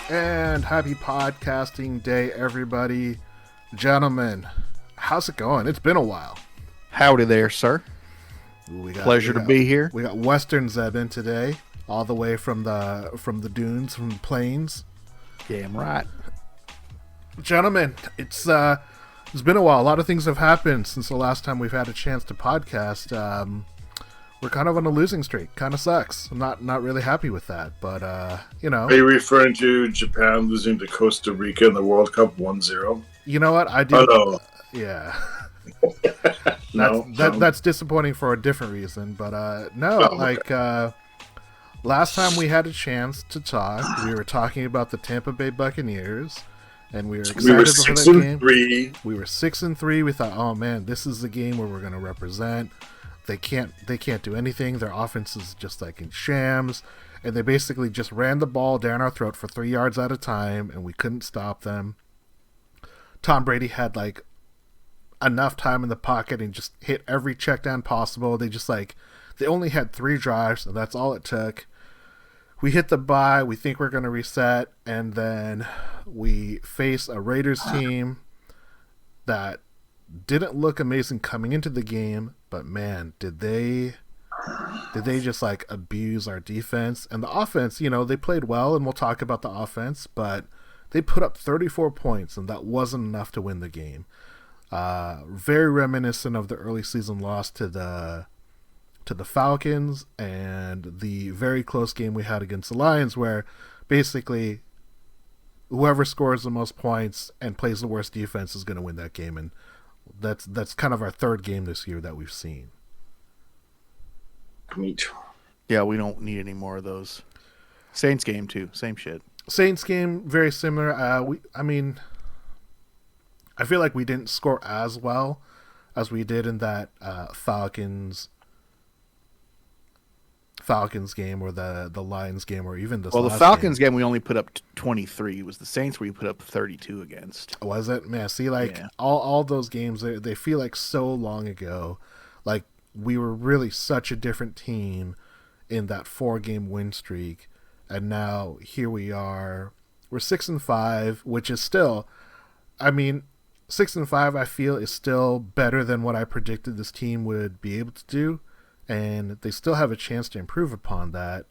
And happy podcasting day, everybody. Gentlemen, how's it going? It's been a while. Howdy there, sir. Pleasure to be here. We got Western Zeb in today, all the way from the dunes, from the plains. Damn right. Gentlemen, it's been a while. A lot of things have happened since the last time we've had a chance to podcast. We're kind of on a losing streak. Kind of sucks. I'm not really happy with that, but you know. Are you referring to Japan losing to Costa Rica in the World Cup 1-0? You know what? I do. Oh, no. Yeah. No, that's disappointing for a different reason, but last time we had a chance to talk, we were talking about the Tampa Bay Buccaneers, and we were excited for that game. We were 6-3. We thought, oh man, this is the game where we're going to represent. They can't do anything. Their offense is just like in shams, and they basically just ran the ball down our throat for 3 yards at a time, and we couldn't stop them. Tom Brady had like enough time in the pocket and just hit every check down possible. They only had 3 drives, and that's all it took. We hit the bye. We think we're going to reset, and then we face a Raiders team that didn't look amazing coming into the game, but man, did they just like abuse our defense and the offense. You know, they played well, and we'll talk about the offense, but they put up 34 points, and that wasn't enough to win the game. Very reminiscent of the early season loss to the Falcons and the very close game we had against the Lions, where basically whoever scores the most points and plays the worst defense is going to win that game, and that's kind of our third game this year that we've seen. Yeah, we don't need any more of those. Saints game too, same shit. Saints game, very similar. I feel like we didn't score as well as we did in that Falcons game, or the Lions game, or even this. Well, the Falcons game we only put up 23. It was the Saints where you put up 32 against. Was it? Man, see, all those games, they feel like so long ago. Like we were really such a different team in that 4-game win streak, and now here we are. We're 6-5, which is still, 6-5, I feel, is still better than what I predicted this team would be able to do, and they still have a chance to improve upon that.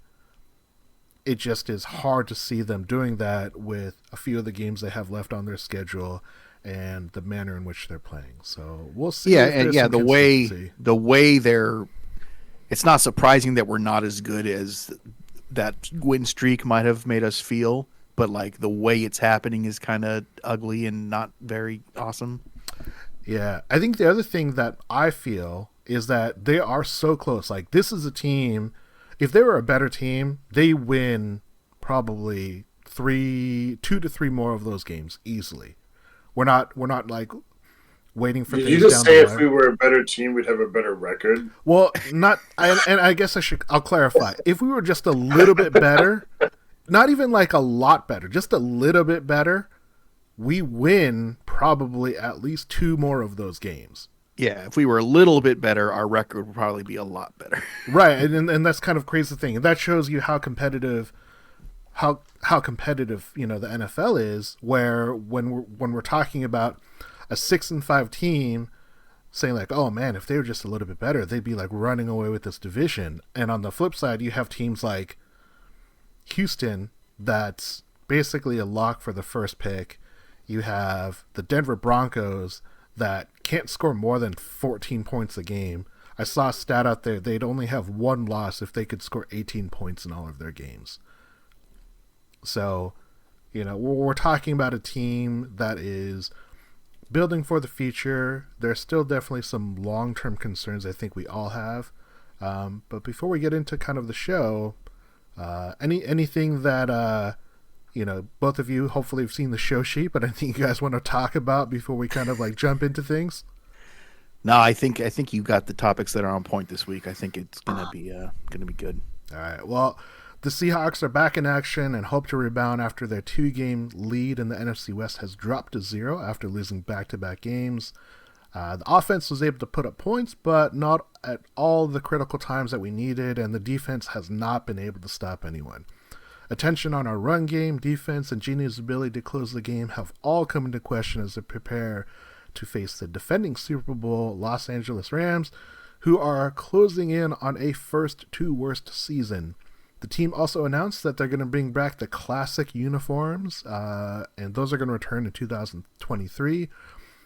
It just is hard to see them doing that with a few of the games they have left on their schedule and the manner in which they're playing. So we'll see. The way they're, it's not surprising that we're not as good as that win streak might have made us feel. But like the way it's happening is kind of ugly and not very awesome. Yeah, I think the other thing that I feel is that they are so close. Like this is a team. If they were a better team, they win probably 2 to 3 more of those games easily. We're not like waiting for. Did you just say if we were a better team, we'd have a better record? Well, not. And I guess I'll clarify. If we were just a little bit better. Not even like a lot better, just a little bit better, we win probably at least 2 more of those games. Yeah, if we were a little bit better, our record would probably be a lot better. Right, and that's kind of crazy thing. And that shows you how competitive the NFL is, where when we're talking about a 6-5 team saying like, oh man, if they were just a little bit better, they'd be like running away with this division. And on the flip side, you have teams like Houston, that's basically a lock for the first pick. You have the Denver Broncos that can't score more than 14 points a game. I saw a stat out there, they'd only have 1 loss if they could score 18 points in all of their games. So, we're talking about a team that is building for the future. There's still definitely some long-term concerns I think we all have. But before we get into kind of the show, anything that both of you hopefully have seen the show sheet, but anything you guys want to talk about before we kind of like jump into things? No, I think you got the topics that are on point this week. I think it's gonna be good. All right. Well, the Seahawks are back in action and hope to rebound after their 2-game lead in the NFC West has dropped to 0 after losing back-to-back games. The offense was able to put up points, but not at all the critical times that we needed, and the defense has not been able to stop anyone. Attention on our run game, defense, and Geno's ability to close the game have all come into question as they prepare to face the defending Super Bowl Los Angeles Rams, who are closing in on a first to worst season. The team also announced that they're going to bring back the classic uniforms, and those are going to return in 2023.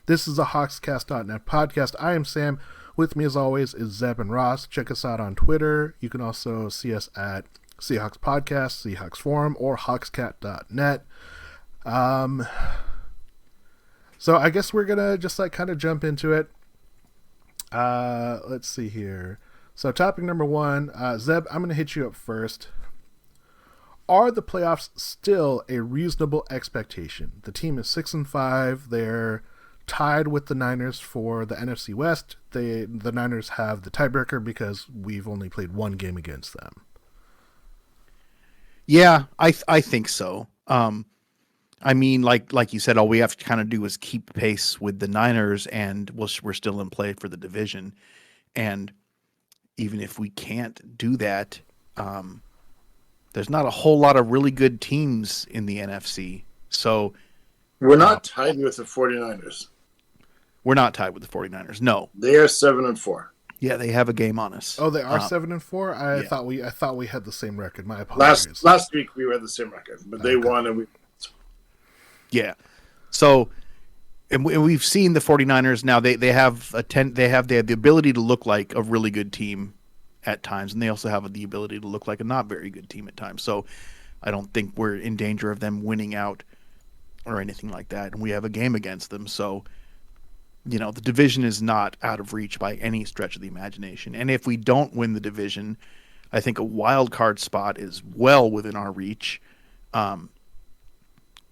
This is a Hawkscast.net podcast. I am Sam. With me, as always, is Zeb and Ross. Check us out on Twitter. You can also see us at Seahawks Podcast, Seahawks Forum, or Hawkscat.net. So I guess we're going to just kind of jump into it. Let's see here. So topic number one, Zeb, I'm going to hit you up first. Are the playoffs still a reasonable expectation? The team is 6-5. They're tied with the Niners for the NFC West. The Niners have the tiebreaker because we've only played one game against them. Yeah, I think so. I mean, like you said, all we have to kind of do is keep pace with the Niners, and we're still in play for the division. And even if we can't do that, there's not a whole lot of really good teams in the NFC. So we're not tied with the 49ers. We're not tied with the 49ers. No. They are 7-4. Yeah, they have a game on us. Oh, they are 7-4? I thought we had the same record. My apologies. Last week we had the same record, but they won and we. Yeah. So, and we've seen the 49ers now. They have the ability to look like a really good team at times, and they also have the ability to look like a not very good team at times. So, I don't think we're in danger of them winning out or anything like that. And we have a game against them, so the division is not out of reach by any stretch of the imagination. And if we don't win the division, I think a wild card spot is well within our reach,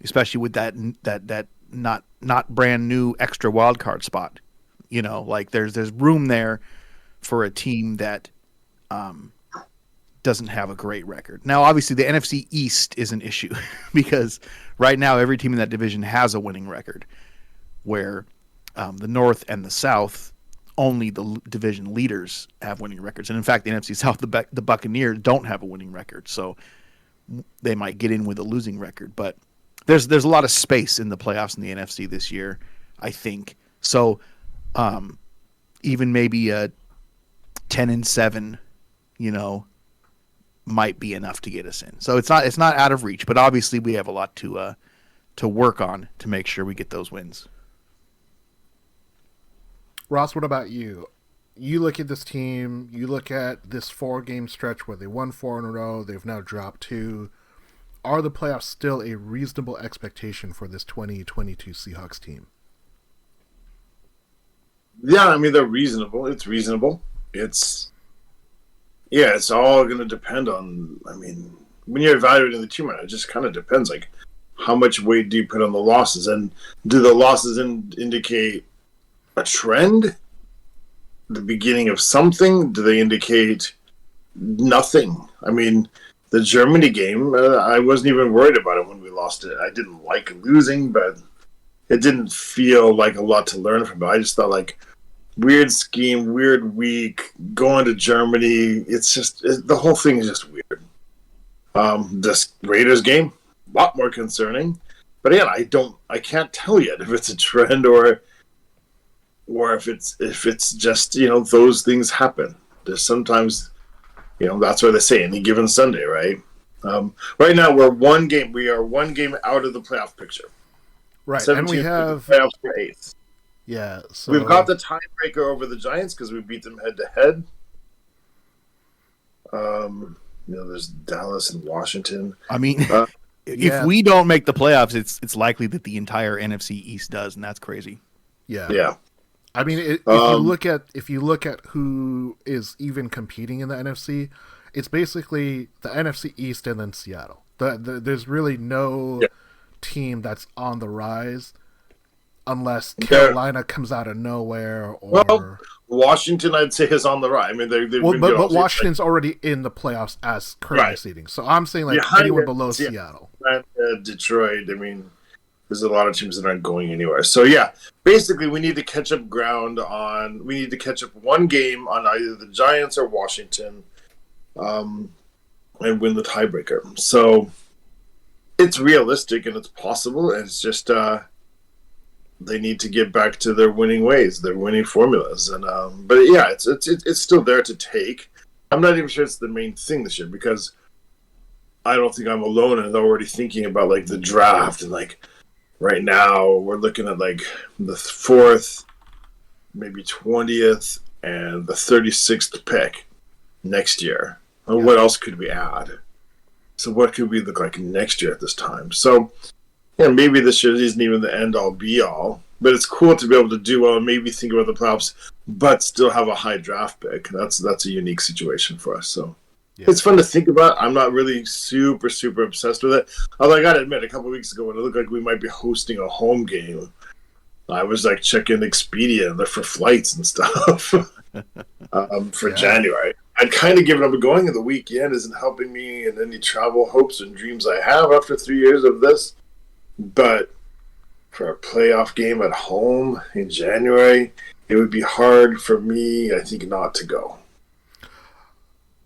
especially with that not brand new extra wild card spot. There's room there for a team that doesn't have a great record. Now, obviously, the NFC East is an issue because right now every team in that division has a winning record, where the North and the South, only the division leaders have winning records. And in fact, the NFC South, the Buccaneers don't have a winning record, so they might get in with a losing record. But there's a lot of space in the playoffs in the NFC this year, I think. So even maybe a 10-7, might be enough to get us in. So it's not out of reach, but obviously we have a lot to work on to make sure we get those wins. Ross, what about you? You look at this team, you look at this 4-game stretch where they won 4 in a row, they've now dropped 2. Are the playoffs still a reasonable expectation for this 2022 Seahawks team? Yeah, I mean, they're reasonable. It's reasonable. It's all going to depend on, when you're evaluating the team, it just kind of depends, how much weight do you put on the losses? And do the losses indicate a trend, the beginning of something? Do they indicate nothing? The Germany game, I wasn't even worried about it when we lost it. I didn't like losing, but it didn't feel like a lot to learn from it. I just thought weird scheme, weird week, going to Germany. The whole thing is just weird. This Raiders game, a lot more concerning. But again, I can't tell yet if it's a trend or if it's just, those things happen. There's sometimes, that's what they say, any given Sunday, right? Right now we are one game out of the playoff picture. Right, and we have playoffs for 8th. Yeah, so we've got the tiebreaker over the Giants because we beat them head to head. There's Dallas and Washington. If we don't make the playoffs, it's likely that the entire NFC East does, and that's crazy. Yeah. If you look at who is even competing in the NFC, it's basically the NFC East and then Seattle. There's really no team that's on the rise unless Carolina comes out of nowhere or Washington, I'd say, is on the rise. But Washington's already in the playoffs as current seeding. So I'm saying anyone below Seattle, Detroit. There's a lot of teams that aren't going anywhere. So basically we need to catch up we need to catch up one game on either the Giants or Washington. and win the tiebreaker. So it's realistic and it's possible, and it's just they need to get back to their winning ways, their winning formulas. And but yeah, it's still there to take. I'm not even sure it's the main thing this year, because I don't think I'm alone in already thinking about like the draft, and like right now we're looking at like the 4th, maybe 20th, and the 36th pick next year. And what else could we add? So what could we look like next year at this time? So yeah, maybe this year isn't even the end all be all, but it's cool to be able to do well and maybe think about the playoffs, but still have a high draft pick. That's a unique situation for us. So it's fun to think about. I'm not really super obsessed with it. Although I gotta admit, a couple of weeks ago when it looked like we might be hosting a home game, I was like checking Expedia for flights and stuff for January. I'd kind of given up going, and the weekend isn't helping me in any travel hopes and dreams I have after 3 years of this. But for a playoff game at home in January, it would be hard for me, I think, not to go.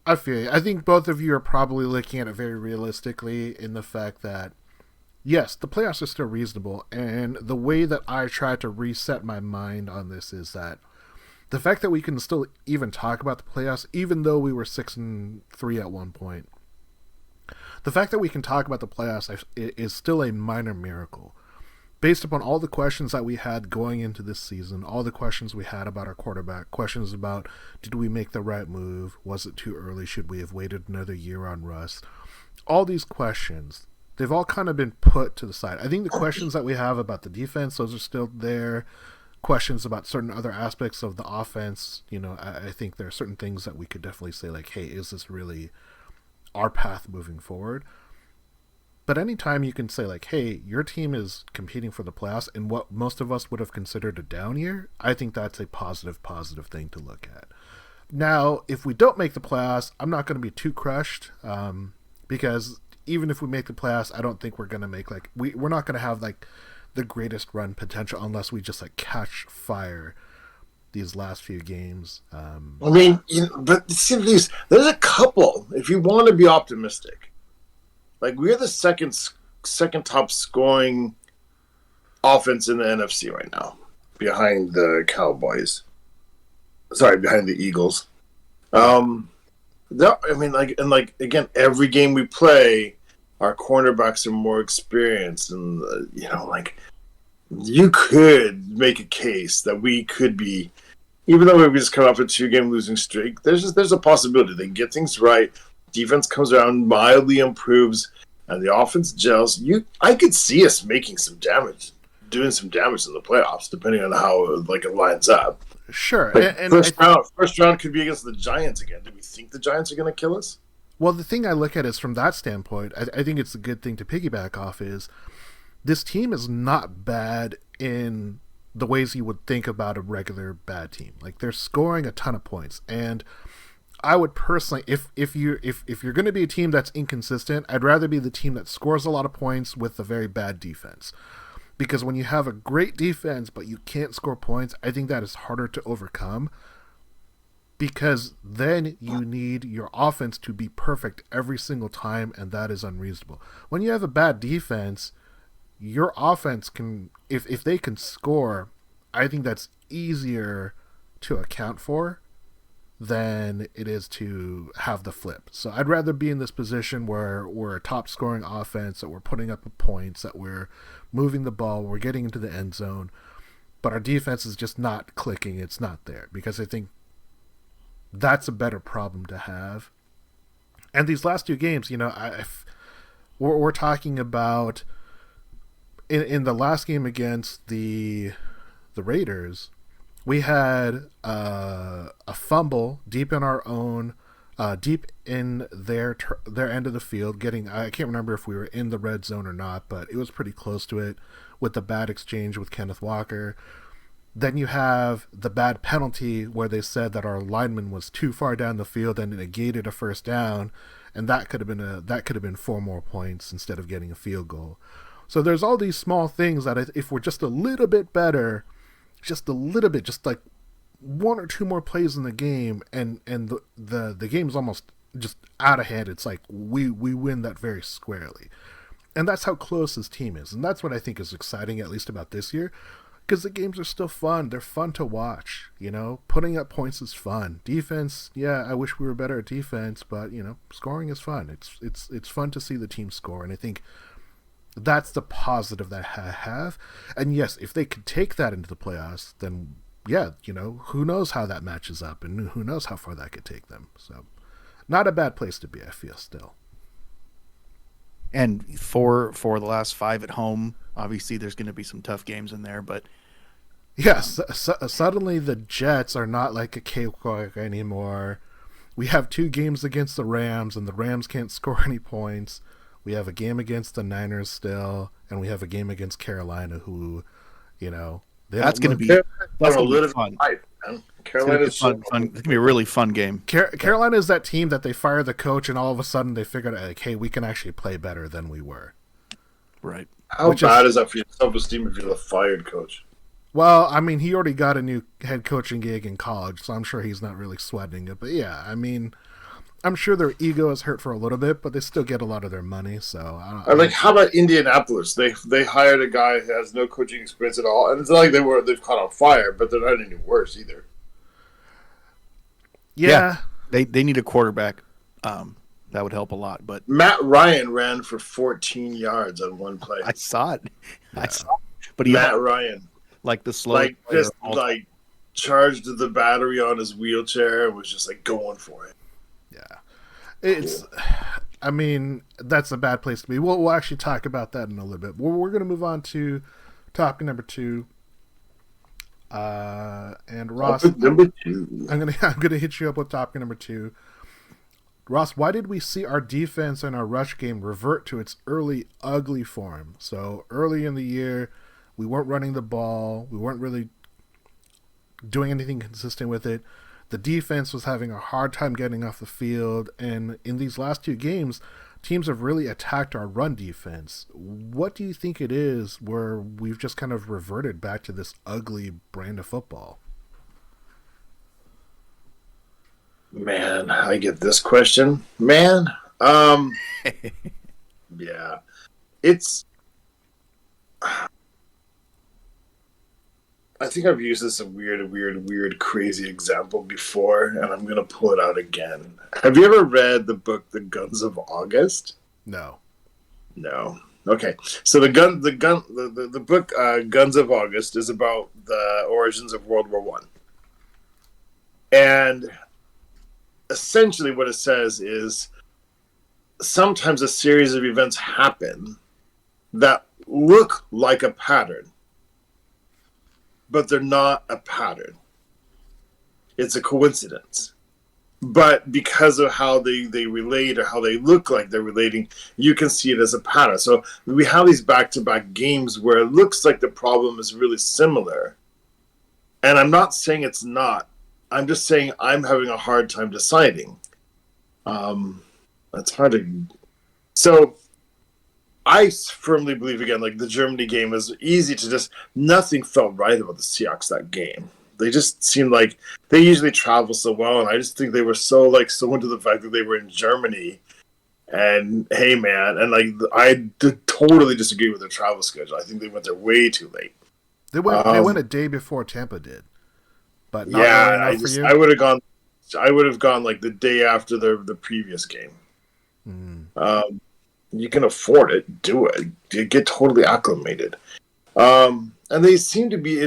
I feel you. I think both of you are probably looking at it very realistically in the fact that, yes, the playoffs are still reasonable, and the way that I try to reset my mind on this is that the fact that we can still even talk about the playoffs, even though we were 6-3 at one point, the fact that we can talk about the playoffs is still a minor miracle. Based upon all the questions that we had going into this season, all the questions we had about our quarterback, questions about did we make the right move, was it too early, should we have waited another year on Russ, all these questions, they've all kind of been put to the side. I think the questions that we have about the defense, those are still there. Questions about certain other aspects of the offense, I think there are certain things that we could definitely say like, hey, is this really our path moving forward? But anytime you can say like, hey, your team is competing for the playoffs in what most of us would have considered a down year, I think that's a positive thing to look at. Now, if we don't make the playoffs, I'm not going to be too crushed, because even if we make the playoffs, I don't think we're going to make like, we're not going to have like the greatest run potential unless we just like catch fire these last few games. I mean, but there's a couple, if you want to be optimistic. Like, we're the second top scoring offense in the NFC right now, behind the Cowboys. Sorry, behind the Eagles. Again, every game we play, our cornerbacks are more experienced, and you could make a case that we could be, even though we just come off a 2-game losing streak, there's a possibility they get things right. Defense comes around, mildly improves, and the offense gels. I could see us making some damage, doing some damage in the playoffs, depending on how it lines up. Sure. And first round could be against the Giants again. Do we think the Giants are going to kill us? Well, the thing I look at is from that standpoint, I think it's a good thing to piggyback off is this team is not bad in the ways you would think about a regular bad team. Like, they're scoring a ton of points, and I would personally, if you're going to be a team that's inconsistent, I'd rather be the team that scores a lot of points with a very bad defense. Because when you have a great defense but you can't score points, I think that is harder to overcome. Because then you need your offense to be perfect every single time, and that is unreasonable. When you have a bad defense, your offense can, if they can score, I think that's easier to account for than it is to have the flip. So I'd rather be in this position where we're a top scoring offense, that we're putting up points, that we're moving the ball, we're getting into the end zone, but our defense is just not clicking, it's not there. Because I think—that's a better problem to have. And these last 2 games, we're talking about in the last game against the Raiders, we had a fumble deep in our own, deep in their end of the field. I can't remember if we were in the red zone or not, but it was pretty close to it with the bad exchange with Kenneth Walker. Then you have the bad penalty where they said that our lineman was too far down the field and it negated a first down, and that could have been 4 more points instead of getting a field goal. So there's all these small things that if we're just a little bit better, just like 1 or 2 more plays in the game, and the game's almost just out of hand. It's like we win that very squarely. And that's how close this team is. And that's what I think is exciting, at least about this year, because the games are still fun. They're fun to watch, you know? Putting up points is fun. Defense, yeah, I wish we were better at defense, but, you know, scoring is fun. It's fun to see the team score, and I think that's the positive that I have. And yes, if they could take that into the playoffs, then, yeah, you know, who knows how that matches up, and who knows how far that could take them. So, not a bad place to be, I feel, still. And for the last 5 at home, obviously there's going to be some tough games in there, but yes, suddenly the Jets are not like a cakewalk anymore. We have 2 games against the Rams, and the Rams can't score any points. We have a game against the Niners still, and we have a game against Carolina, who, you know, that's going to be fun. Carolina's fun. It's going to be a really fun game. Carolina is that team that they fire the coach, and all of a sudden they figured out, like, hey, we can actually play better than we were. Right. How bad is that for your self-esteem if you're the fired coach? Well, I mean, he already got a new head coaching gig in college, so I'm sure he's not really sweating it. But yeah, I mean, I'm sure their ego is hurt for a little bit, but they still get a lot of their money. So how about Indianapolis? They hired a guy who has no coaching experience at all, and it's not like they've caught on fire, but they're not any worse either. Yeah. They need a quarterback. That would help a lot. But Matt Ryan ran for 14 yards on one play. I saw it. Yeah. But Matt Ryan, like the slow, charged the battery on his wheelchair and was just like going for it. Yeah, it's. I mean, that's a bad place to be. We'll actually talk about that in a little bit. We're going to move on to topic number 2. And Ross, I'm gonna hit you up with topic number 2. Ross, why did we see our defense and our rush game revert to its early ugly form? So early in the year, we weren't running the ball. We weren't really doing anything consistent with it. The defense was having a hard time getting off the field. And in these last 2 games, teams have really attacked our run defense. What do you think it is where we've just kind of reverted back to this ugly brand of football? Man, I get this question. Man, yeah, it's. I think I've used this weird, crazy example before, and I'm gonna pull it out again. Have you ever read the book The Guns of August? No. Okay, so the book Guns of August is about the origins of World War One, and essentially what it says is sometimes a series of events happen that look like a pattern, but they're not a pattern. It's a coincidence. But because of how they relate or how they look like they're relating, you can see it as a pattern. So we have these back-to-back games where it looks like the problem is really similar. And I'm not saying it's not. I'm just saying I'm having a hard time deciding. That's hard to... So I firmly believe, again, like the Germany game is easy to just... Nothing felt right about the Seahawks that game. They just seemed like... They usually travel so well, and I just think they were so into the fact that they were in Germany. And, hey, man, and I totally disagree with their travel schedule. I think they went there way too late. They went a day before Tampa did. But not really enough for you? I would have gone like the day after the previous game. You can afford it, do it. You get totally acclimated. And it seemed to be,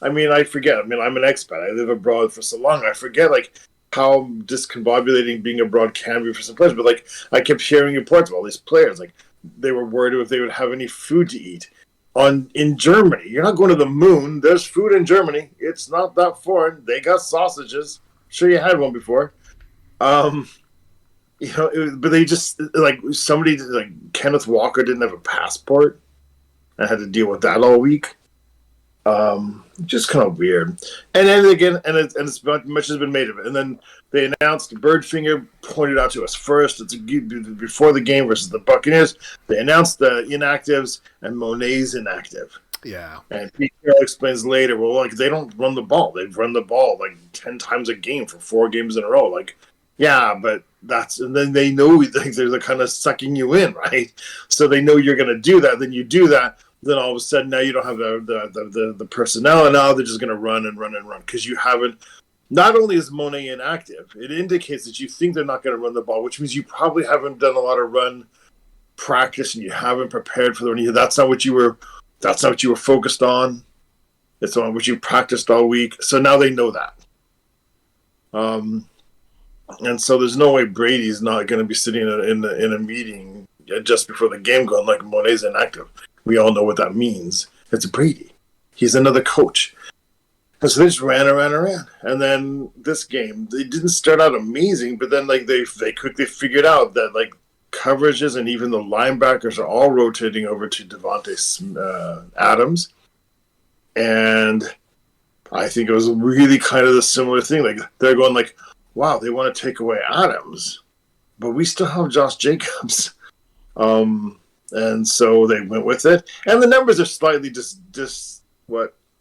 I mean, I forget. I mean, I'm an expat. I live abroad for so long. I forget how discombobulating being abroad can be for some players. But I kept hearing reports of all these players. They were worried if they would have any food to eat. In Germany, you're not going to the moon. There's food in Germany. It's not that foreign. They got sausages. I'm sure you had one before. But they just somebody Kenneth Walker didn't have a passport. I had to deal with that all week. Just kind of weird. And then again, it's much has been made of it. And then they announced Birdfinger pointed out to us first. It's before the game versus the Buccaneers. They announced the inactives and Monet's inactive. Yeah. And Pete Carroll explains later, well, they don't run the ball. They've run the ball 10 times a game for 4 games in a row. Yeah, but and then they know they're kind of sucking you in, right? So they know you're going to do that. Then you do that. Then all of a sudden now you don't have the personnel, and now they're just going to run and run and run because you haven't. Not only is Monet inactive, it indicates that you think they're not going to run the ball, which means you probably haven't done a lot of run practice and you haven't prepared for the run. That's not what you were focused on. It's on what you practiced all week. So now they know that. And so there's no way Brady's not going to be sitting in a meeting just before the game going like Monet's inactive. We all know what that means. It's Brady. He's another coach. And so they just ran. And then this game, they didn't start out amazing, but then like they quickly figured out that like coverages and even the linebackers are all rotating over to Devontae Adams. And I think it was really kind of the similar thing. Like they're going like, wow, they want to take away Adams, but we still have Josh Jacobs. And so they went with it. And the numbers are slightly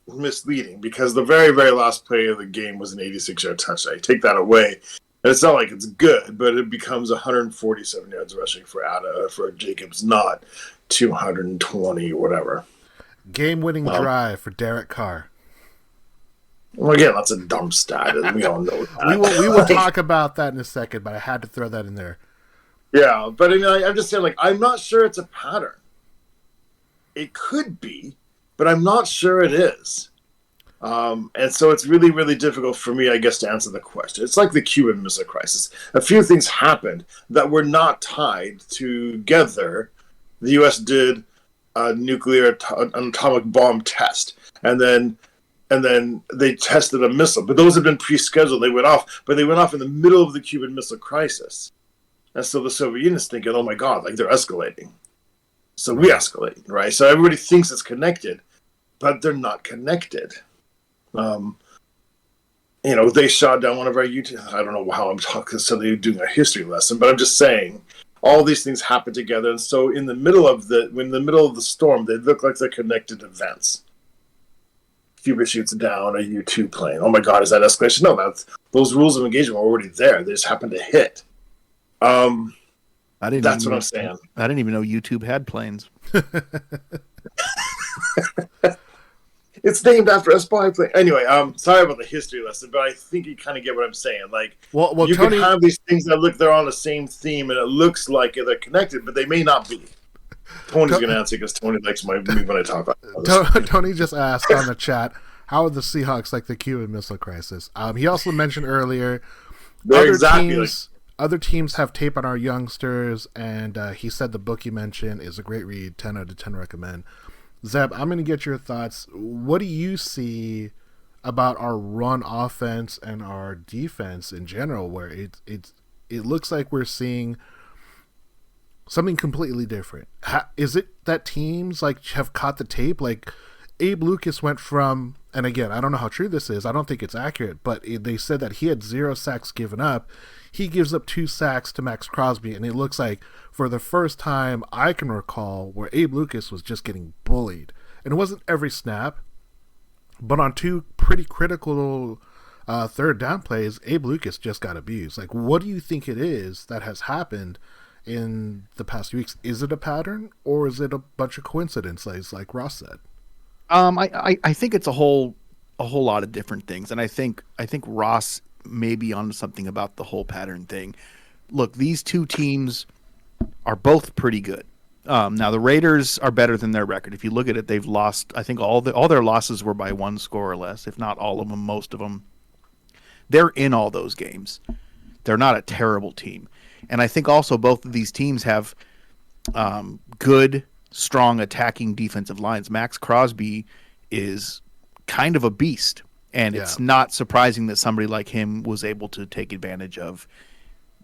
misleading because the very, very last play of the game was an 86-yard touchdown. You take that away, and it's not like it's good, but it becomes 147 yards rushing for Jacobs, not 220 or whatever. Game-winning drive for Derek Carr. Well, again, that's a dumb stat, and we all know that. we will talk about that in a second, but I had to throw that in there. Yeah, but I mean, I'm just saying, like, I'm not sure it's a pattern. It could be, but I'm not sure it is. And so it's really, really difficult for me, I guess, to answer the question. It's like the Cuban Missile Crisis. A few things happened that were not tied together. The U.S. did an atomic bomb test, and then they tested a missile. But those had been pre-scheduled. They went off, but they went off in the middle of the Cuban Missile Crisis. And so the Soviet Union's thinking, oh my God, like they're escalating. So we escalate, right? So everybody thinks it's connected, but they're not connected. They shot down one of our YouTube. I don't know how I'm talking, so they're doing a history lesson, but I'm just saying all these things happen together. And so in the middle of the storm, they look like they're connected events. Cuba shoots down a U-2 plane. Oh my God, is that escalation? No, those rules of engagement were already there. They just happened to hit. That's what I'm saying. I didn't even know YouTube had planes. It's named after a spy plane. Anyway, sorry about the history lesson, but I think you kind of get what I'm saying. Like, well, you Tony, can have these things that they're on the same theme, and it looks like they're connected, but they may not be. Tony's going to answer because Tony likes me when I talk about this. Tony just asked on the chat, how are the Seahawks like the Cuban Missile Crisis? He also mentioned earlier other teams have tape on our youngsters, and he said the book you mentioned is a great read, 10 out of 10 recommend. Zeb, I'm going to get your thoughts. What do you see about our run offense and our defense in general, where it looks like we're seeing something completely different? Is it that teams have caught the tape? Like Abe Lucas went from, and again, I don't know how true this is. I don't think it's accurate, but they said that he had 0 sacks given up. He gives up 2 sacks to Max Crosby, and it looks like for the first time I can recall where Abe Lucas was just getting bullied. And it wasn't every snap, but on 2 pretty critical third down plays, Abe Lucas just got abused. Like, what do you think it is that has happened in the past few weeks? Is it a pattern, or is it a bunch of coincidences, like Ross said? I think it's a whole lot of different things, and I think Ross may be on something about the whole pattern thing. Look, these two teams are both pretty good. Now the Raiders are better than their record. If you look at it, they've lost. I think all their losses were by 1 score or less, if not all of them, most of them. They're in all those games. They're not a terrible team, and I think also both of these teams have good, strong attacking defensive lines. Max Crosby is kind of a beast, and it's not surprising that somebody like him was able to take advantage of,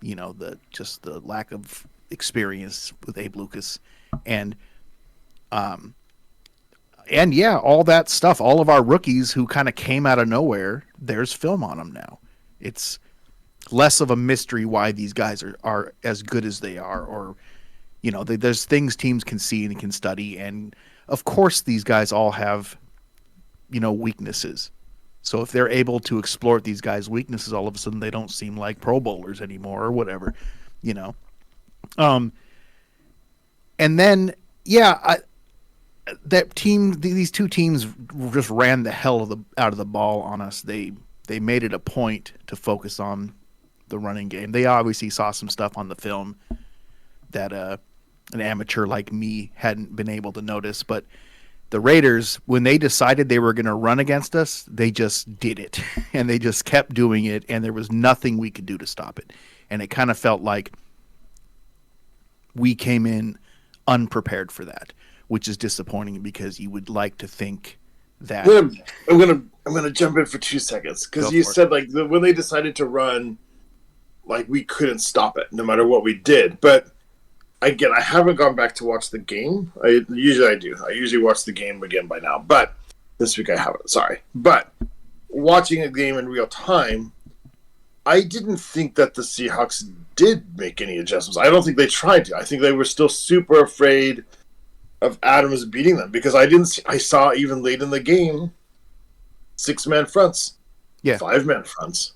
the lack of experience with Abe Lucas, and all that stuff. All of our rookies who kind of came out of nowhere, there's film on them now. It's less of a mystery why these guys are as good as they are, or there's things teams can see and can study, and of course these guys all have weaknesses. So if they're able to exploit these guys' weaknesses, all of a sudden they don't seem like Pro Bowlers anymore or whatever, you know. And then that team, these two teams just ran the hell out of the ball on us. They made it a point to focus on the running game. They obviously saw some stuff on the film that an amateur like me hadn't been able to notice, but the Raiders, when they decided they were going to run against us, they just did it, and they just kept doing it, and there was nothing we could do to stop it. And it kind of felt like we came in unprepared for that, which is disappointing because you would like to think that. I'm gonna jump in for 2 seconds because you said like when they decided to run, like we couldn't stop it no matter what we did, but. Again, I haven't gone back to watch the game. Usually I do. I usually watch the game again by now. But this week I haven't. Sorry. But watching a game in real time, I didn't think that the Seahawks did make any adjustments. I don't think they tried to. I think they were still super afraid of Adams beating them because I saw even late in the game 6-man fronts. Yeah. 5-man fronts.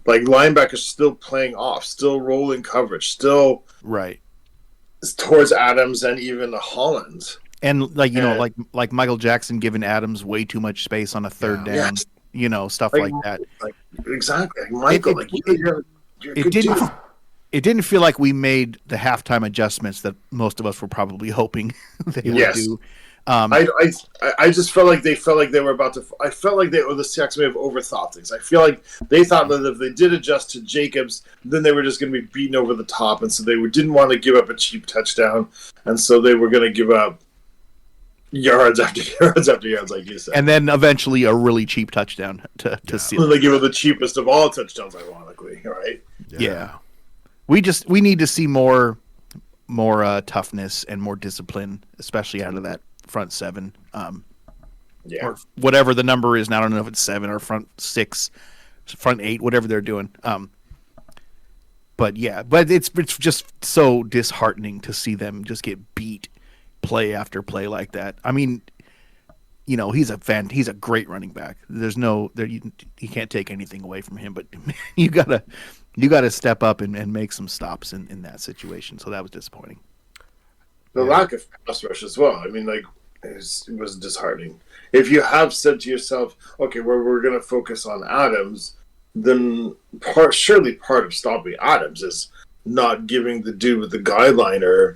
Like linebackers still playing off, still rolling coverage, still right. Towards Adams and even Holland. And like, you know, like Michael Jackson giving Adams way too much space on a third down, yes. You know, stuff like that. Exactly. Michael, you're it didn't feel like we made the halftime adjustments that most of us were probably hoping they would do. I just felt like they were about to. I felt like the Seahawks may have overthought things. I feel like they thought that if they did adjust to Jacobs, then they were just going to be beaten over the top, and so they didn't want to give up a cheap touchdown, and so they were going to give up yards after yards after yards, like you said, and then eventually a really cheap touchdown to seal. They give up the cheapest of all touchdowns, ironically, right? Yeah. We need to see more toughness and more discipline, especially out of that front seven, or whatever the number is now. I don't know if it's 7 or front 6, front 8, whatever they're doing. But it's just so disheartening to see them just get beat play after play like that. I mean, you know, he's a great running back. You can't take anything away from him, but you gotta step up and make some stops in that situation. So that was disappointing. The lack of pass rush as well. I mean, like, it was disheartening. If you have said to yourself, okay, we're going to focus on Adams, then surely part of stopping Adams is not giving the dude with the guideliner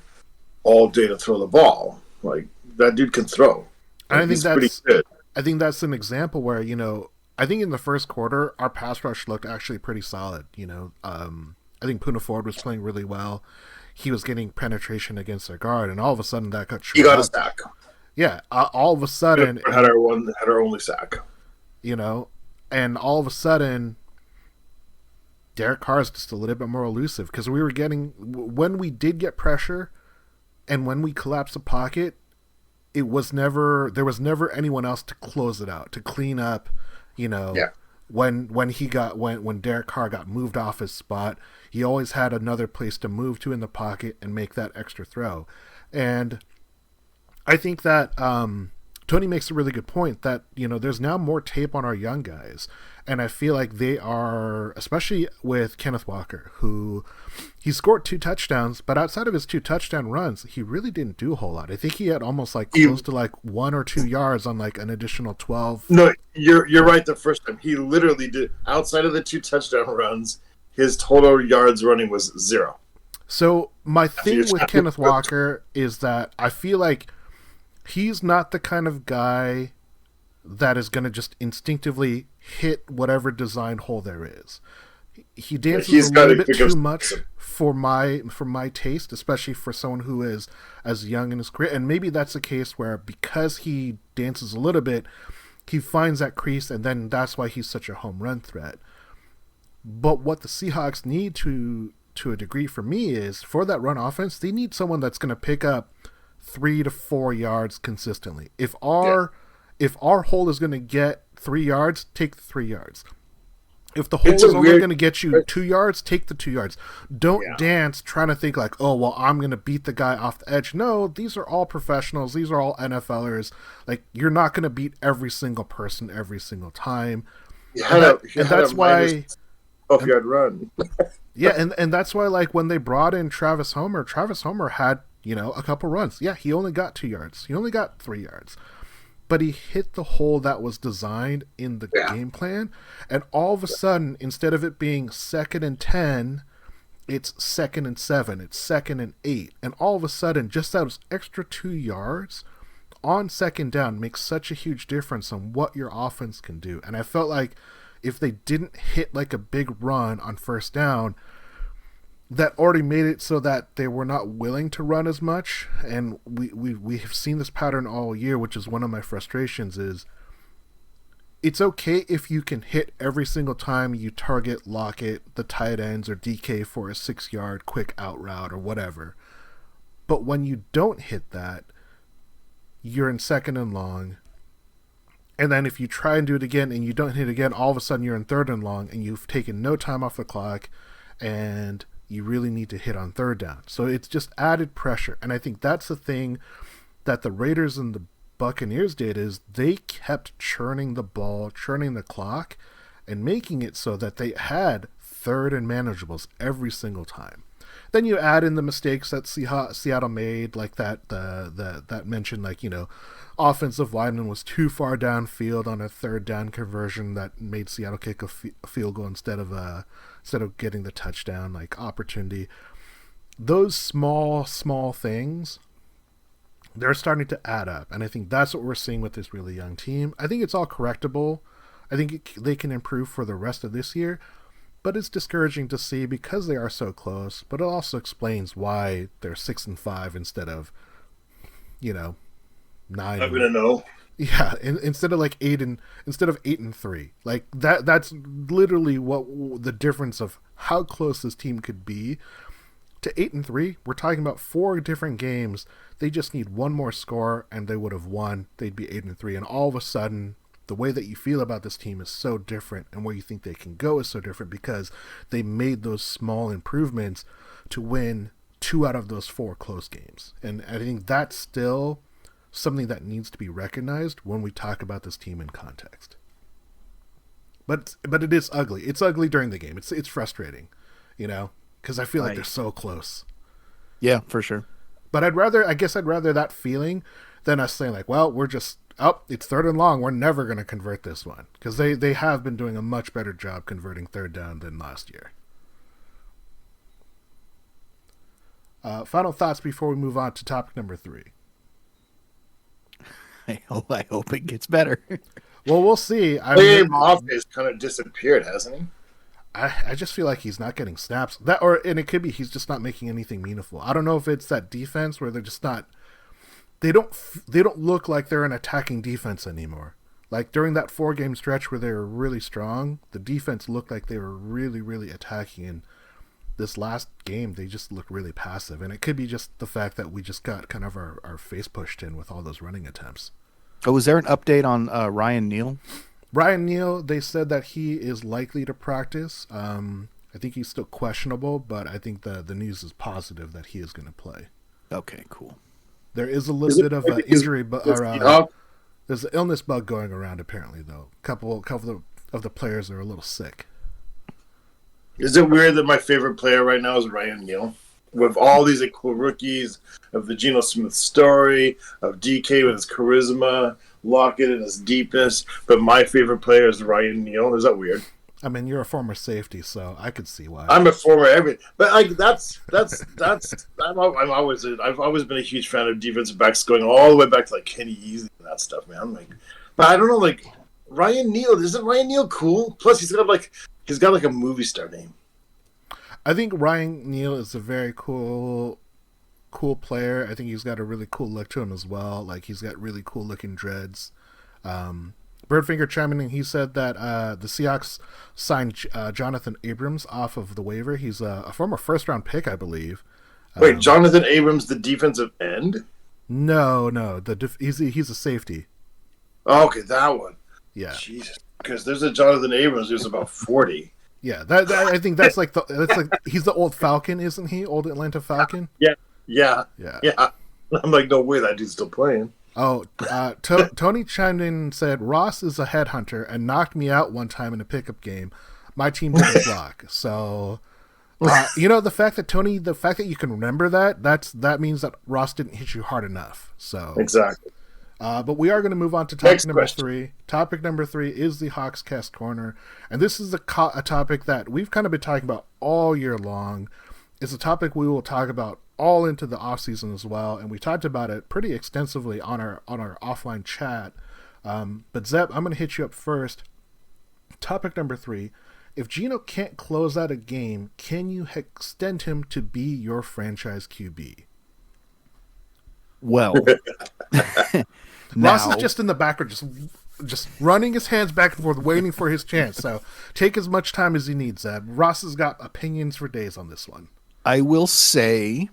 all day to throw the ball. Like, that dude can throw. Like, I think pretty good. I think that's an example where, you know, I think in the first quarter, our pass rush looked actually pretty solid. You know, I think Poona Ford was playing really well. He was getting penetration against their guard, and all of a sudden that got short. He got a sack. Yeah, all of a sudden had our only sack. You know, and all of a sudden, Derek Carr is just a little bit more elusive because we were getting when we did get pressure, and when we collapsed the pocket, there was never anyone else to close it out, to clean up. You know, when Derek Carr got moved off his spot, he always had another place to move to in the pocket and make that extra throw. And I think that Tony makes a really good point that, you know, there's now more tape on our young guys. And I feel like they are, especially with Kenneth Walker, who he scored 2 touchdowns, but outside of his 2 touchdown runs, he really didn't do a whole lot. I think he had almost like close to like 1 or 2 yards on like an additional 12. No, you're right. The first time he literally did, outside of the 2 touchdown runs, his total yards running was 0. So my thing with Kenneth Walker is that I feel like he's not the kind of guy that is going to just instinctively hit whatever design hole there is. He dances a little bit too much for my taste, especially for someone who is as young in his career. And maybe that's the case where because he dances a little bit, he finds that crease, and then that's why he's such a home run threat. But what the Seahawks need to a degree for me is, for that run offense, they need someone that's going to pick up 3 to 4 yards consistently. If our hole is going to get 3 yards, take the 3 yards. If the hole is only going to get you 2 yards, take the 2 yards. Don't dance trying to think like, oh, well, I'm going to beat the guy off the edge. No, these are all professionals. These are all NFLers. Like, you're not going to beat every single person every single time. That's why 12-yard run. Yeah, and that's why, like, when they brought in Travis Homer had, a couple runs. Yeah, he only got 2 yards. He only got 3 yards. But he hit the hole that was designed in the game plan. And all of a sudden, instead of it being 2nd and 10, it's 2nd and 7. It's 2nd and 8. And all of a sudden, just those extra 2 yards on 2nd down makes such a huge difference on what your offense can do. And I felt like if they didn't hit like a big run on 1st down, that already made it so that they were not willing to run as much. And we have seen this pattern all year, which is one of my frustrations. Is it's okay if you can hit every single time you target Lockett, the tight ends, or DK for a 6-yard quick out route or whatever. But when you don't hit that, you're in 2nd and long. And then if you try and do it again and you don't hit again, all of a sudden you're in 3rd and long and you've taken no time off the clock and you really need to hit on 3rd down. So it's just added pressure. And I think that's the thing that the Raiders and the Buccaneers did, is they kept churning the ball, churning the clock, and making it so that they had 3rd and manageables every single time. Then you add in the mistakes that Seattle made, like that mentioned, like, offensive lineman was too far downfield on a 3rd down conversion that made Seattle kick a field goal instead of getting the touchdown, like, opportunity. Those small things, they're starting to add up, and I think that's what we're seeing with this really young team. I think it's all correctable. I think they can improve for the rest of this year. But it's discouraging to see because they are so close. But it also explains why they're 6-5 instead of, 9. I'm gonna know. Yeah, instead of 8-3. Like that's literally what the difference of how close this team could be to 8-3. We're talking about 4 different games. They just need one more score and they would have won. They'd be 8-3, and all of a sudden, the way that you feel about this team is so different, and where you think they can go is so different because they made those small improvements to win 2 out of those 4 close games. And I think that's still something that needs to be recognized when we talk about this team in context. But it is ugly. It's ugly during the game. It's frustrating, because I feel like they're so close. Yeah, for sure. But I'd rather that feeling than us saying like, well, we're just, it's 3rd and long, we're never going to convert this one. Because they have been doing a much better job converting 3rd down than last year. Final thoughts before we move on to topic number 3. I hope it gets better. Well, we'll see. Moff has kind of disappeared, hasn't he? I just feel like he's not getting snaps. And it could be he's just not making anything meaningful. I don't know if it's that defense where they're just not. They don't look like they're an attacking defense anymore. Like during that 4-game stretch where they were really strong, the defense looked like they were really, really attacking. And this last game, they just looked really passive. And it could be just the fact that we just got kind of our face pushed in with all those running attempts. Oh, was there an update on Ryan Neal? Ryan Neal, they said that he is likely to practice. I think he's still questionable, but I think the news is positive that he is going to play. Okay, cool. There is a little bit of an injury, there's an illness bug going around apparently, though. A couple of the players are a little sick. Is it weird that my favorite player right now is Ryan Neal? With all these cool rookies, of the Geno Smith story, of DK with his charisma, Lockett and his deepness, but my favorite player is Ryan Neal. Is that weird? I mean, you're a former safety, so I could see why. I'm a former everything, but like I've always been a huge fan of defensive backs, going all the way back to like Kenny Easley and that stuff, man. Like, but I don't know, like Ryan Neal. Isn't Ryan Neal cool? Plus, he's got a movie star name. I think Ryan Neal is a very cool player. I think he's got a really cool look to him as well. Like he's got really cool looking dreads. Birdfinger chiming in, he said that the Seahawks signed Jonathan Abrams off of the waiver. He's a former first-round pick, I believe. Wait, Jonathan Abrams, the defensive end? No, he's a safety. Oh, okay, that one. Yeah. Jesus, because there's a Jonathan Abrams who's about 40. Yeah, that I think that's like he's the old Falcon, isn't he? Old Atlanta Falcon. Yeah. I'm like, no way, that dude's still playing. Oh, Tony chimed in and said Ross is a headhunter and knocked me out one time in a pickup game. My team didn't block, so the fact that you can remember that means that Ross didn't hit you hard enough. So exactly. But we are going to move on to topic number 3. Topic number 3 is the Hawks Cast Corner, and this is a topic that we've kind of been talking about all year long. It's a topic we will talk about all into the off season as well, and we talked about it pretty extensively on our offline chat. But Zeb, I'm going to hit you up first. Topic number 3: if Geno can't close out a game, can you extend him to be your franchise QB? Well, Ross is just in the background, just running his hands back and forth, waiting for his chance. So take as much time as he needs, Zeb. Ross has got opinions for days on this one. I will say,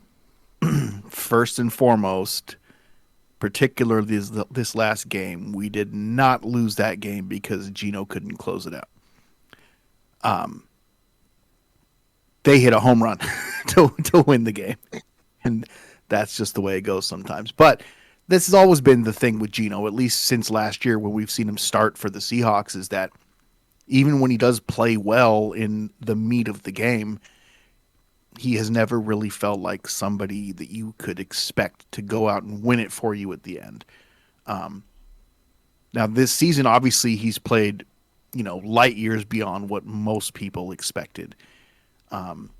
first and foremost, particularly this last game, we did not lose that game because Geno couldn't close it out. They hit a home run to win the game, and that's just the way it goes sometimes. But this has always been the thing with Geno, at least since last year when we've seen him start for the Seahawks, is that even when he does play well in the meat of the game, he has never really felt like somebody that you could expect to go out and win it for you at the end. Now, this season, obviously, he's played, light years beyond what most people expected. And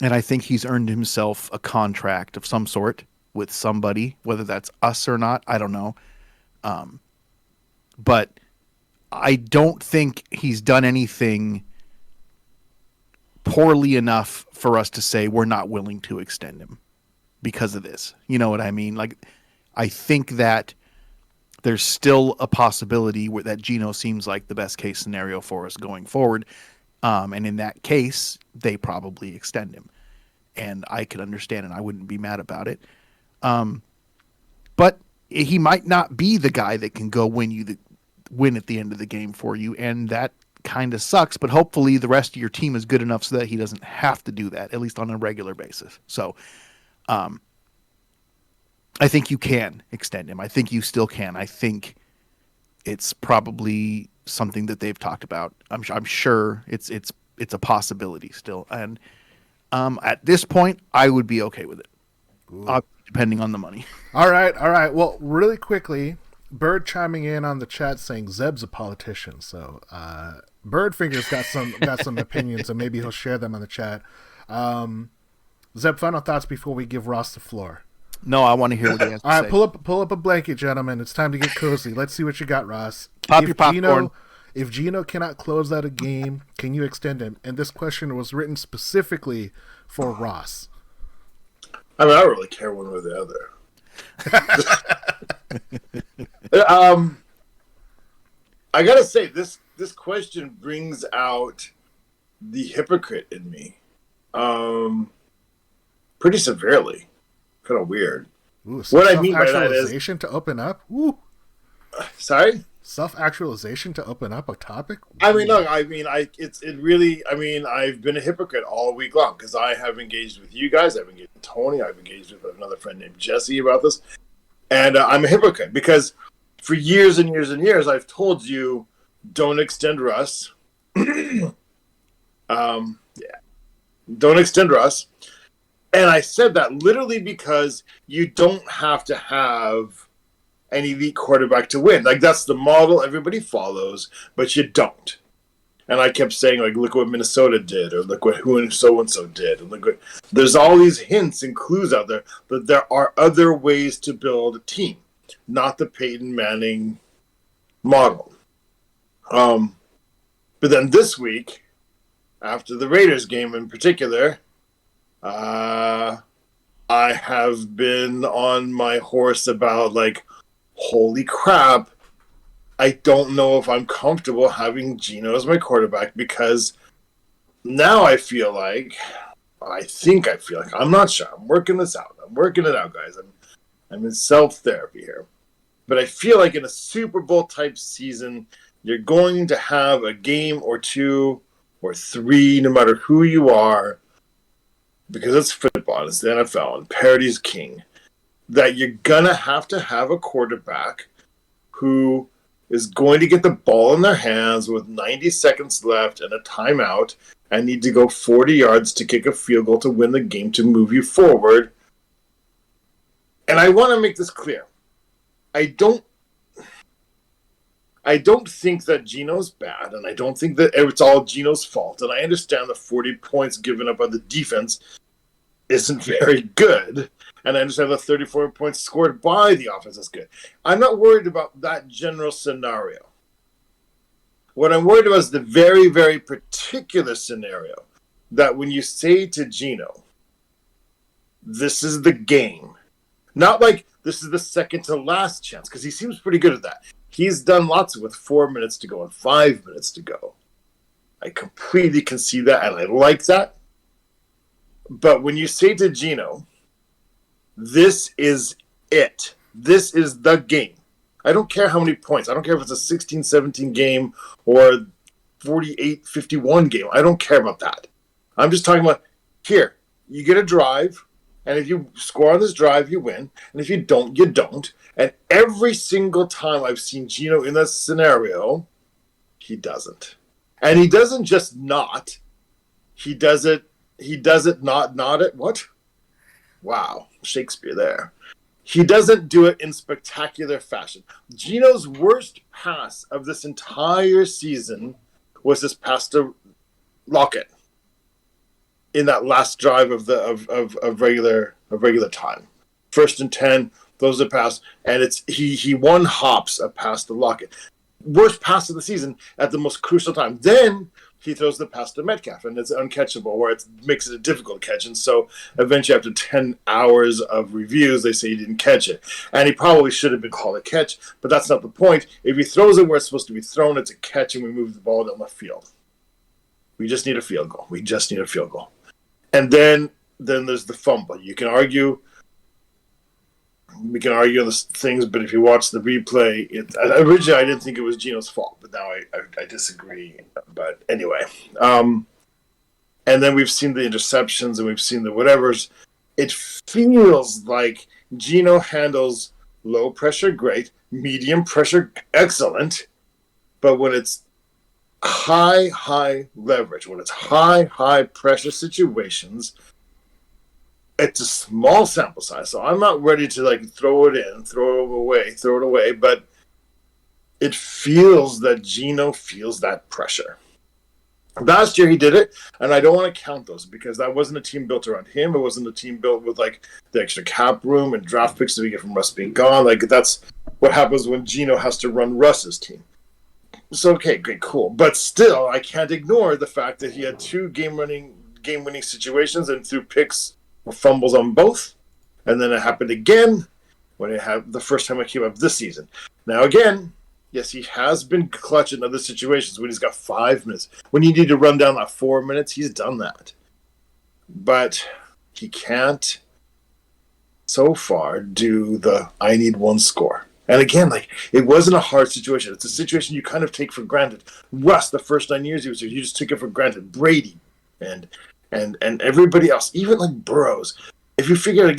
I think he's earned himself a contract of some sort with somebody, whether that's us or not, I don't know. But I don't think he's done anything poorly enough for us to say we're not willing to extend him because of this. You know what I mean? Like, I think that there's still a possibility that Geno seems like the best case scenario for us going forward. And in that case, they probably extend him. And I could understand it. I wouldn't be mad about it. But he might not be the guy that can go win at the end of the game for you. And that kind of sucks, but hopefully the rest of your team is good enough so that he doesn't have to do that, at least on a regular basis. So I think you can extend him. I think you still can. I think it's probably something that they've talked about. I'm sure it's a possibility still. And at this point, I would be okay with it, depending on the money. All right. Well, really quickly, Bird chiming in on the chat saying Zeb's a politician. So Birdfinger's got some opinions, and maybe he'll share them on the chat. Zeb, final thoughts before we give Ross the floor. No, I want to hear what he has to say. All right, pull up a blanket, gentlemen. It's time to get cozy. Let's see what you got, Ross. Pop your popcorn. If Geno cannot close out a game, can you extend him? And this question was written specifically for Ross. I mean, I don't really care one way or the other. I gotta say, this question brings out the hypocrite in me pretty severely. Kind of weird. Ooh, what I mean by that is self-actualization to open up. Ooh. Sorry? Self-actualization to open up a topic. Ooh. I mean, look. I mean, I've been a hypocrite all week long because I have engaged with you guys. I've engaged with Tony. I've engaged with another friend named Jesse about this, and I'm a hypocrite because for years and years and years I've told you don't extend Russ. Don't extend Russ. And I said that literally because you don't have to have an elite quarterback to win. Like, that's the model everybody follows, but you don't. And I kept saying, like, look what Minnesota did, or look what who and so did. And look what, there's all these hints and clues out there that there are other ways to build a team, not the Peyton Manning model. But then this week, after the Raiders game in particular, I have been on my horse about, like, holy crap, I don't know if I'm comfortable having Geno as my quarterback because now I feel like, I'm not sure. I'm working this out. I'm working it out, guys. I'm in self-therapy here. But I feel like in a Super Bowl type season, you're going to have a game or two or three, no matter who you are, because it's football, it's the NFL, and parity's king. that you're going to have a quarterback who is going to get the ball in their hands with 90 seconds left and a timeout and need to go 40 yards to kick a field goal to win the game to move you forward. And I want to make this clear. I don't think that Geno's bad, and I don't think that it's all Geno's fault. And I understand the 40 points given up by the defense isn't very good. And I understand the 34 points scored by the offense is good. I'm not worried about that general scenario. What I'm worried about is the very, very particular scenario that when you say to Geno, this is the game, not like this is the second to last chance, because he seems pretty good at that. He's done lots with 4 minutes to go and 5 minutes to go. I completely can see that, and I like that. But when you say to Geno, this is it. This is the game. I don't care how many points. I don't care if it's a 16-17 game or a 48-51 game. I don't care about that. I'm just talking about, here, you get a drive, and if you score on this drive, you win. And if you don't, you don't. And every single time I've seen Geno in this scenario, he doesn't. And he doesn't just not. He does it not at what? Wow, Shakespeare there. He doesn't do it in spectacular fashion. Geno's worst pass of this entire season was this pass to Lockett in that last drive of regular time. 1st and 10, those are pass, and it's he one hops a pass to Lockett. Worst pass of the season at the most crucial time. Then he throws the pass to Metcalf, and it's uncatchable, where it makes it a difficult catch. And so eventually, after 10 hours of reviews, they say he didn't catch it. And he probably should have been called a catch, but that's not the point. If he throws it where it's supposed to be thrown, it's a catch, and we move the ball down the field. We just need a field goal. And then there's the fumble. We can argue on the things, but if you watch the replay, originally I didn't think it was Geno's fault, but now I disagree. But anyway, and then we've seen the interceptions and we've seen the whatevers. It feels like Geno handles low pressure great, medium pressure excellent, but when it's high leverage, when it's high pressure situations, it's a small sample size, so I'm not ready to throw it away, but it feels that Geno feels that pressure. Last year he did it, and I don't want to count those because that wasn't a team built around him. It wasn't a team built with the extra cap room and draft picks that we get from Russ being gone. That's what happens when Geno has to run Russ's team. So okay, great, cool. But still, I can't ignore the fact that he had 2 game-winning situations and threw picks or fumbles on both, and then it happened again when it had the first time it came up this season. Now again, yes, he has been clutch in other situations when he's got 5 minutes. When you need to run down that 4 minutes, he's done that. But he can't, so far, do the I need one score. And again, it wasn't a hard situation. It's a situation you kind of take for granted. Russ, the first 9 years he was here, you just took it for granted. Brady and everybody else, even Burrows. If you figure,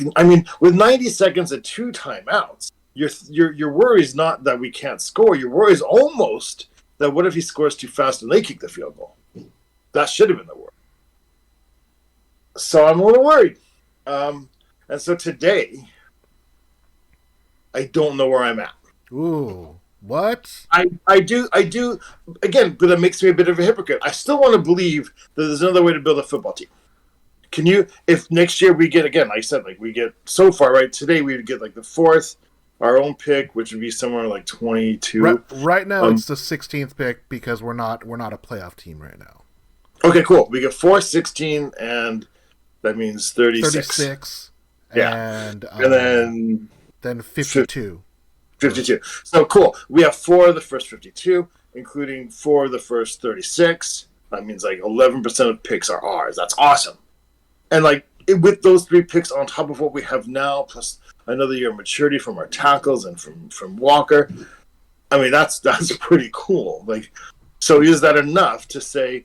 with 90 seconds and 2 timeouts, your worry is not that we can't score. Your worry is almost that what if he scores too fast and they kick the field goal? That should have been the worry. So I'm a little worried. And so today, I don't know where I'm at. Ooh, what? I do. Again, but that makes me a bit of a hypocrite. I still want to believe that there's another way to build a football team. Can you, if next year we get, again, like I said, we get so far, right? Today we would get the 4th, our own pick, which would be somewhere 22. Right now it's the 16th pick because we're not a playoff team right now. Okay, cool. We get 4, 16, and that means 36. 36. Yeah. And then 52. 52. So cool. We have 4 of the first 52, including 4 of the first 36. That means 11% of picks are ours. That's awesome. And with those 3 picks on top of what we have now, plus another year of maturity from our tackles and from Walker, that's pretty cool. So is that enough to say,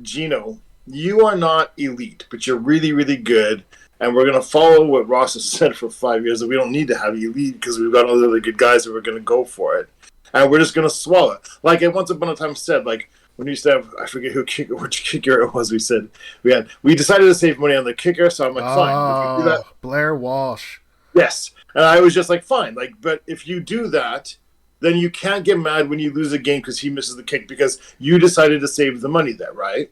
Geno, you are not elite, but you're really, really good, and we're going to follow what Ross has said for 5 years, that we don't need to have you lead because we've got all the other good guys that we're going to go for it. And we're just going to swallow it. Like I once upon a time said, like when we used to have, I forget which kicker it was, we said, we decided to save money on the kicker, so I'm like, fine. If we do that, Blair Walsh. Yes. And I was just like, fine. Like, but if you do that, then you can't get mad when you lose a game because he misses the kick because you decided to save the money there, right?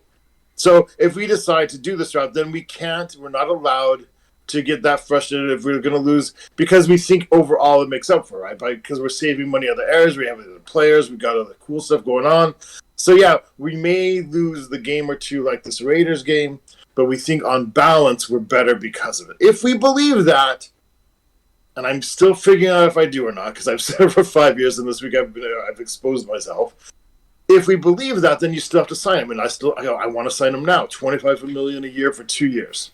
So if we decide to do this route, then we're not allowed to get that frustrated if we're going to lose because we think overall it makes up for it, right? Because we're saving money on the areas, we have other players, we got other cool stuff going on. So yeah, we may lose the game or two like this Raiders game, but we think on balance we're better because of it. If we believe that, and I'm still figuring out if I do or not, because I've said it for 5 years, and this week I've exposed myself. If we believe that, then you still have to sign him, and I want to sign him now. $25 million a year for 2 years.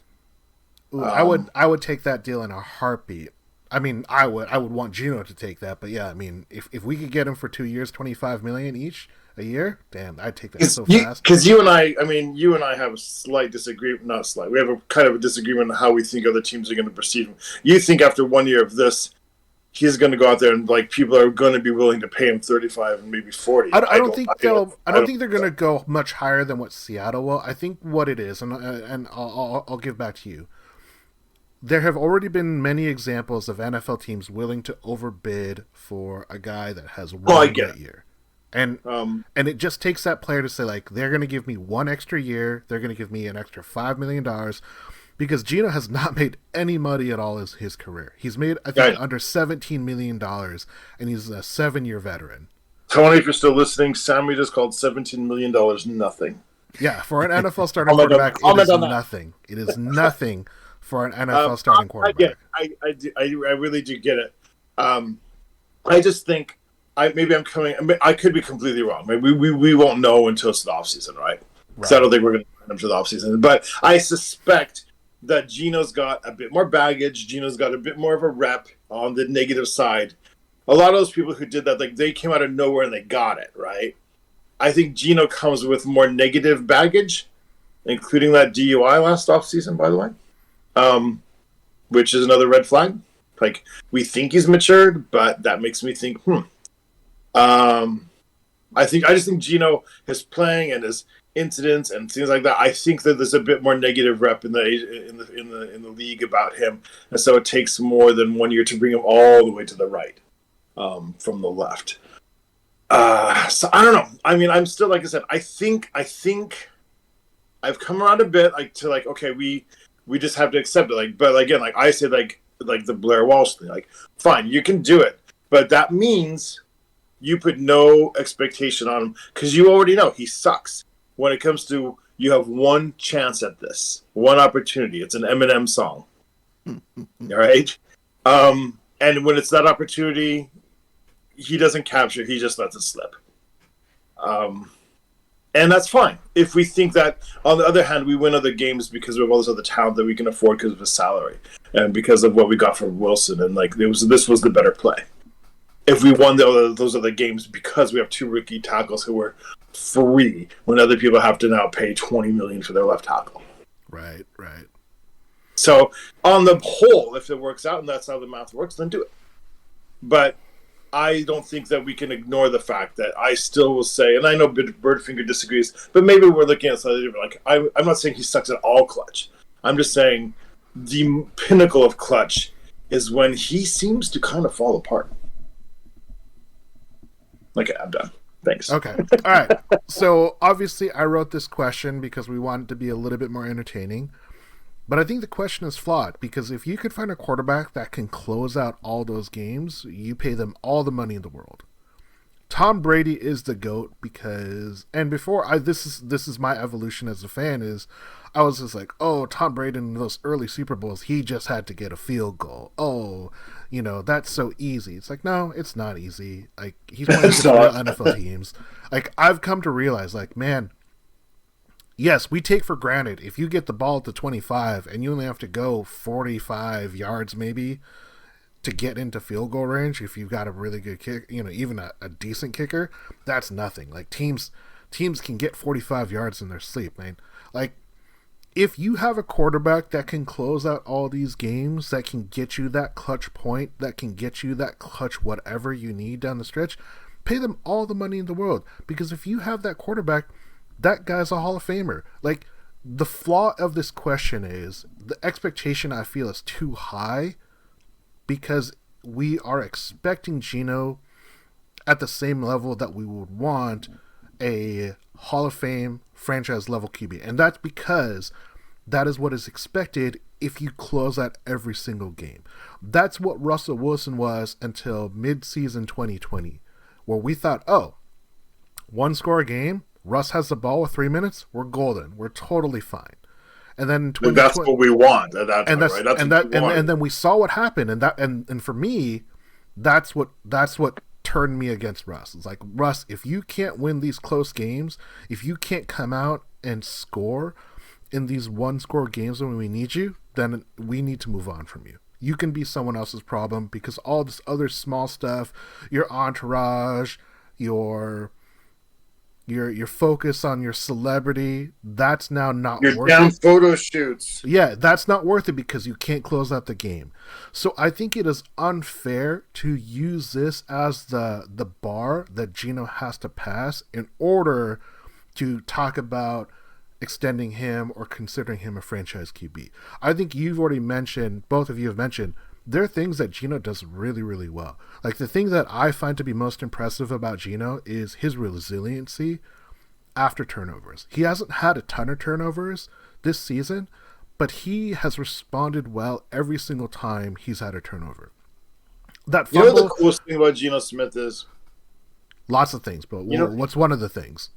Ooh, I would take that deal in a heartbeat. I mean, I would want Geno to take that, but yeah, I mean, if we could get him for 2 years, $25 million each a year, damn, I'd take that so fast. Because you and I have a slight disagreement. Not slight. We have a kind of a disagreement on how we think other teams are going to perceive him. You think after 1 year of this, he's going to go out there and like people are going to be willing to pay him 35 and maybe 40. I don't think they're going to go much higher than what Seattle will. I think what it is, and I'll give back to you. There have already been many examples of NFL teams willing to overbid for a guy that has one great year. And it just takes that player to say, like, they're going to give me 1 extra year. They're going to give me an extra $5 million. Because Geno has not made any money at all his career. He's made, I think, under $17 million, and he's a 7-year veteran. Tony, if you're still listening, Sammy just called $17 million nothing. Yeah, for an NFL starting quarterback, it is nothing. It is nothing for an NFL starting quarterback. I really do get it. I just think I could be completely wrong. Maybe we won't know until it's the offseason, right? Because I don't think we're going to sign him to the offseason. But I suspect that Geno's got a bit more baggage. Geno's got a bit more of a rep on the negative side. A lot of those people who did that, like, they came out of nowhere and they got it, right? I think Geno comes with more negative baggage, including that DUI last offseason, by the way, which is another red flag. Like, we think he's matured, but that makes me think, I just think Geno, his playing and his incidents and things like that, I think that there's a bit more negative rep in the league about him, and so it takes more than 1 year to bring him all the way to the right from the left. So I don't know. I mean, I'm still, like I said, I think I've come around a bit, like, to, like, okay, we just have to accept it. Like, but again, like I said, like the Blair Walsh thing, like, fine, you can do it, but that means you put no expectation on him because you already know he sucks. When it comes to, you have one chance at this, one opportunity. It's an Eminem song, all right? And when it's that opportunity, he doesn't capture it. He just lets it slip. And that's fine. If we think that, on the other hand, we win other games because we have all this other talent that we can afford because of his salary and because of what we got from Wilson, and like this was the better play. If we won those other games because we have 2 rookie tackles who were free when other people have to now pay $20 million for their left tackle. Right. So on the whole, if it works out and that's how the math works, then do it. But I don't think that we can ignore the fact that I still will say, and I know Birdfinger disagrees, but maybe we're looking at something different. Like, I'm not saying he sucks at all clutch. I'm just saying the pinnacle of clutch is when he seems to kind of fall apart. Okay, I'm done. Thanks. Okay. All right. So obviously I wrote this question because we wanted to be a little bit more entertaining. But I think the question is flawed because if you could find a quarterback that can close out all those games, you pay them all the money in the world. Tom Brady is the GOAT because, and before this is my evolution as a fan, is I was just like, oh, Tom Brady in those early Super Bowls, he just had to get a field goal. Oh, that's so easy. It's like, no, it's not easy. Like, he's playing against real NFL teams. Like, I've come to realize, like, man, yes, we take for granted if you get the ball at the 25 and you only have to go 45 yards maybe to get into field goal range, if you've got a really good kick, even a decent kicker, that's nothing. Like, teams can get 45 yards in their sleep, man. Like, if you have a quarterback that can close out all these games, that can get you that clutch point, that can get you that clutch whatever you need down the stretch, pay them all the money in the world. Because if you have that quarterback, that guy's a Hall of Famer. Like, the flaw of this question is the expectation, I feel, is too high because we are expecting Geno at the same level that we would want a Hall of Fame franchise level QB. And that's because that is what is expected if you close out every single game. That's what Russell Wilson was until mid-season 2020, where we thought, oh, one score a game, Russ has the ball with 3 minutes, we're golden. We're totally fine. And then that's what we want at that time, right? And then we saw what happened, and for me, that's what turned me against Russ. It's like, Russ, if you can't win these close games, if you can't come out and score in these one-score games when we need you, then we need to move on from you. You can be someone else's problem because all this other small stuff, your entourage, your focus on your celebrity, that's now not worth it. Your damn photo shoots. Yeah, that's not worth it because you can't close out the game. So I think it is unfair to use this as the bar that Geno has to pass in order to talk about extending him or considering him a franchise QB. I think you've already mentioned, both of you have mentioned, there are things that Geno does really, really well. Like, the thing that I find to be most impressive about Geno is his resiliency after turnovers. He hasn't had a ton of turnovers this season, but he has responded well every single time he's had a turnover. That fumble, you know the coolest thing about Geno Smith is? Lots of things, but what's one of the things?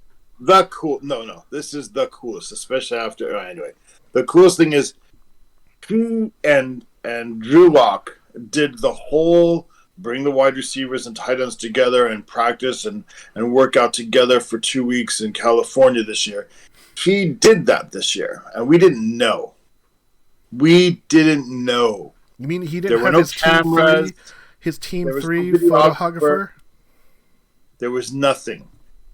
No, this is the coolest, especially after, anyway. The coolest thing is he and Drew Lock did the whole bring the wide receivers and tight ends together and practice and work out together for 2 weeks in California this year. He did that this year, and we didn't know. You mean he didn't have his cameras, team three photographer? There was nothing.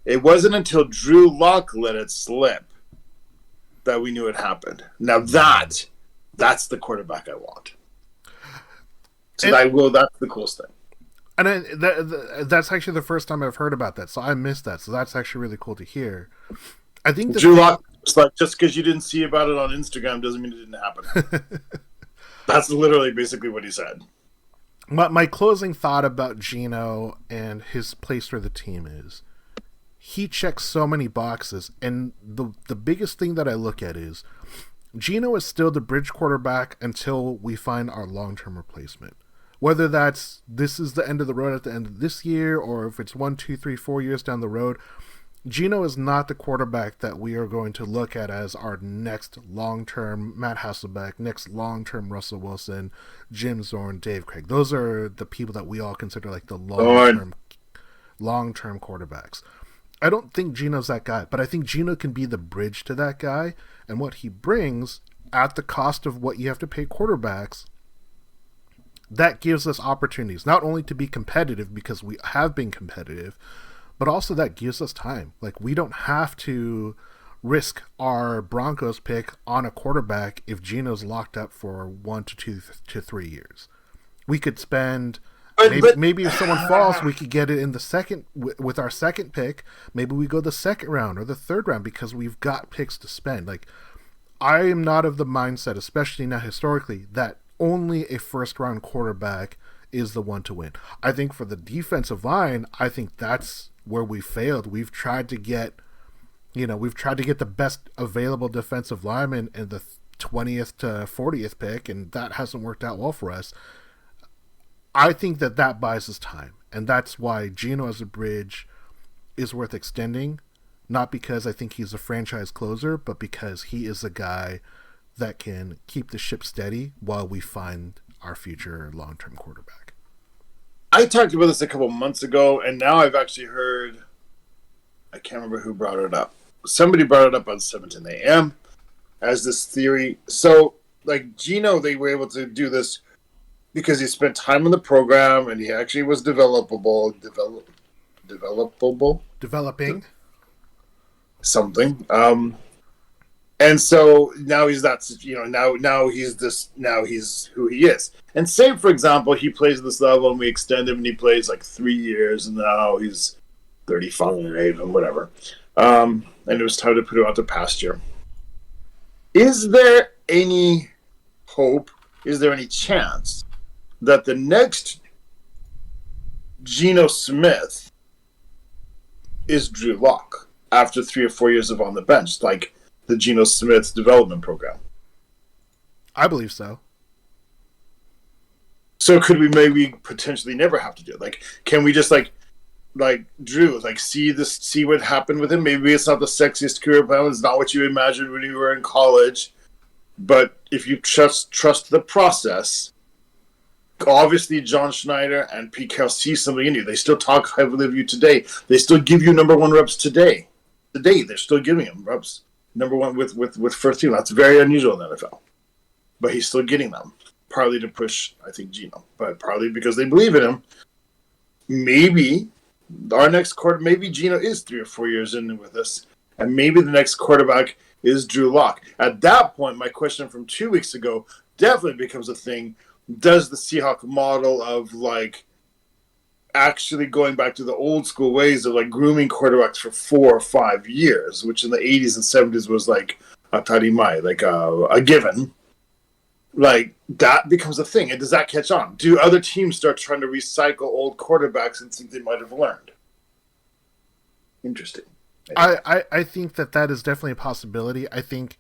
It wasn't until Drew Lock let it slip that we knew it happened. Now that's the quarterback I want. So that's the coolest thing. And that's actually the first time I've heard about that, so I missed that. So that's actually really cool to hear. I think Drew Lock was like, just because you didn't see about it on Instagram doesn't mean it didn't happen. That's literally basically what he said. My closing thought about Geno and his place for the team is he checks so many boxes, and the biggest thing that I look at is Geno is still the bridge quarterback until we find our long-term replacement. Whether this is the end of the road at the end of this year, or if it's 1, 2, 3, 4 years down the road, Geno is not the quarterback that we are going to look at as our next long-term Matt Hasselbeck, next long-term Russell Wilson, Jim Zorn, Dave Craig. Those are the people that we all consider like the long-term quarterbacks. I don't think Geno's that guy, but I think Geno can be the bridge to that guy, and what he brings at the cost of what you have to pay quarterbacks, that gives us opportunities, not only to be competitive because we have been competitive, but also that gives us time. Like, we don't have to risk our Broncos pick on a quarterback if Geno's locked up for 1 to 2 to 3 years. We could spend... Maybe if someone falls, we could get it in the second with our second pick. Maybe we go the second round or the third round because we've got picks to spend. Like, I am not of the mindset, especially now historically, that only a first round quarterback is the one to win. I think for the defensive line, I think that's where we failed. We've tried to get, the best available defensive lineman in the 20th to 40th pick, and that hasn't worked out well for us. I think that buys us time, and that's why Geno as a bridge is worth extending, not because I think he's a franchise closer, but because he is a guy that can keep the ship steady while we find our future long-term quarterback. I talked about this a couple months ago, and now I've actually heard, I can't remember who brought it up. Somebody brought it up on 710 AM as this theory. So, like, Geno, they were able to do this because he spent time in the program and he actually was developing something. And so now he's that, now he's this, now he's who he is. And say, for example, he plays this level and we extend him and he plays like 3 years and now he's 35 and whatever. And it was time to put him out to pasture. Is there any hope? Is there any chance that the next Geno Smith is Drew Lock after 3 or 4 years of on the bench, like the Geno Smith development program? I believe so. So could we maybe potentially never have to do it? Like, can we just like Drew, like see what happened with him? Maybe it's not the sexiest career plan. It's not what you imagined when you were in college. But if you trust the process, obviously John Schneider and Pete Carroll see something in you. They still talk heavily of you today. They still give you number 1 reps today. Today they're still giving him reps number 1 with first team. That's very unusual in the NFL. But he's still getting them. Partly to push, I think, Geno, but partly because they believe in him. Maybe our next quarter, maybe Geno is 3 or 4 years in with us, and maybe the next quarterback is Drew Lock. At that point, my question from 2 weeks ago definitely becomes a thing. Does the Seahawks model of like actually going back to the old school ways of like grooming quarterbacks for 4 or 5 years, which in the 80s and 70s was like a tarimai, like a given, like that becomes a thing? And does that catch on? Do other teams start trying to recycle old quarterbacks and think they might have learned? Interesting. I think that is definitely a possibility. I think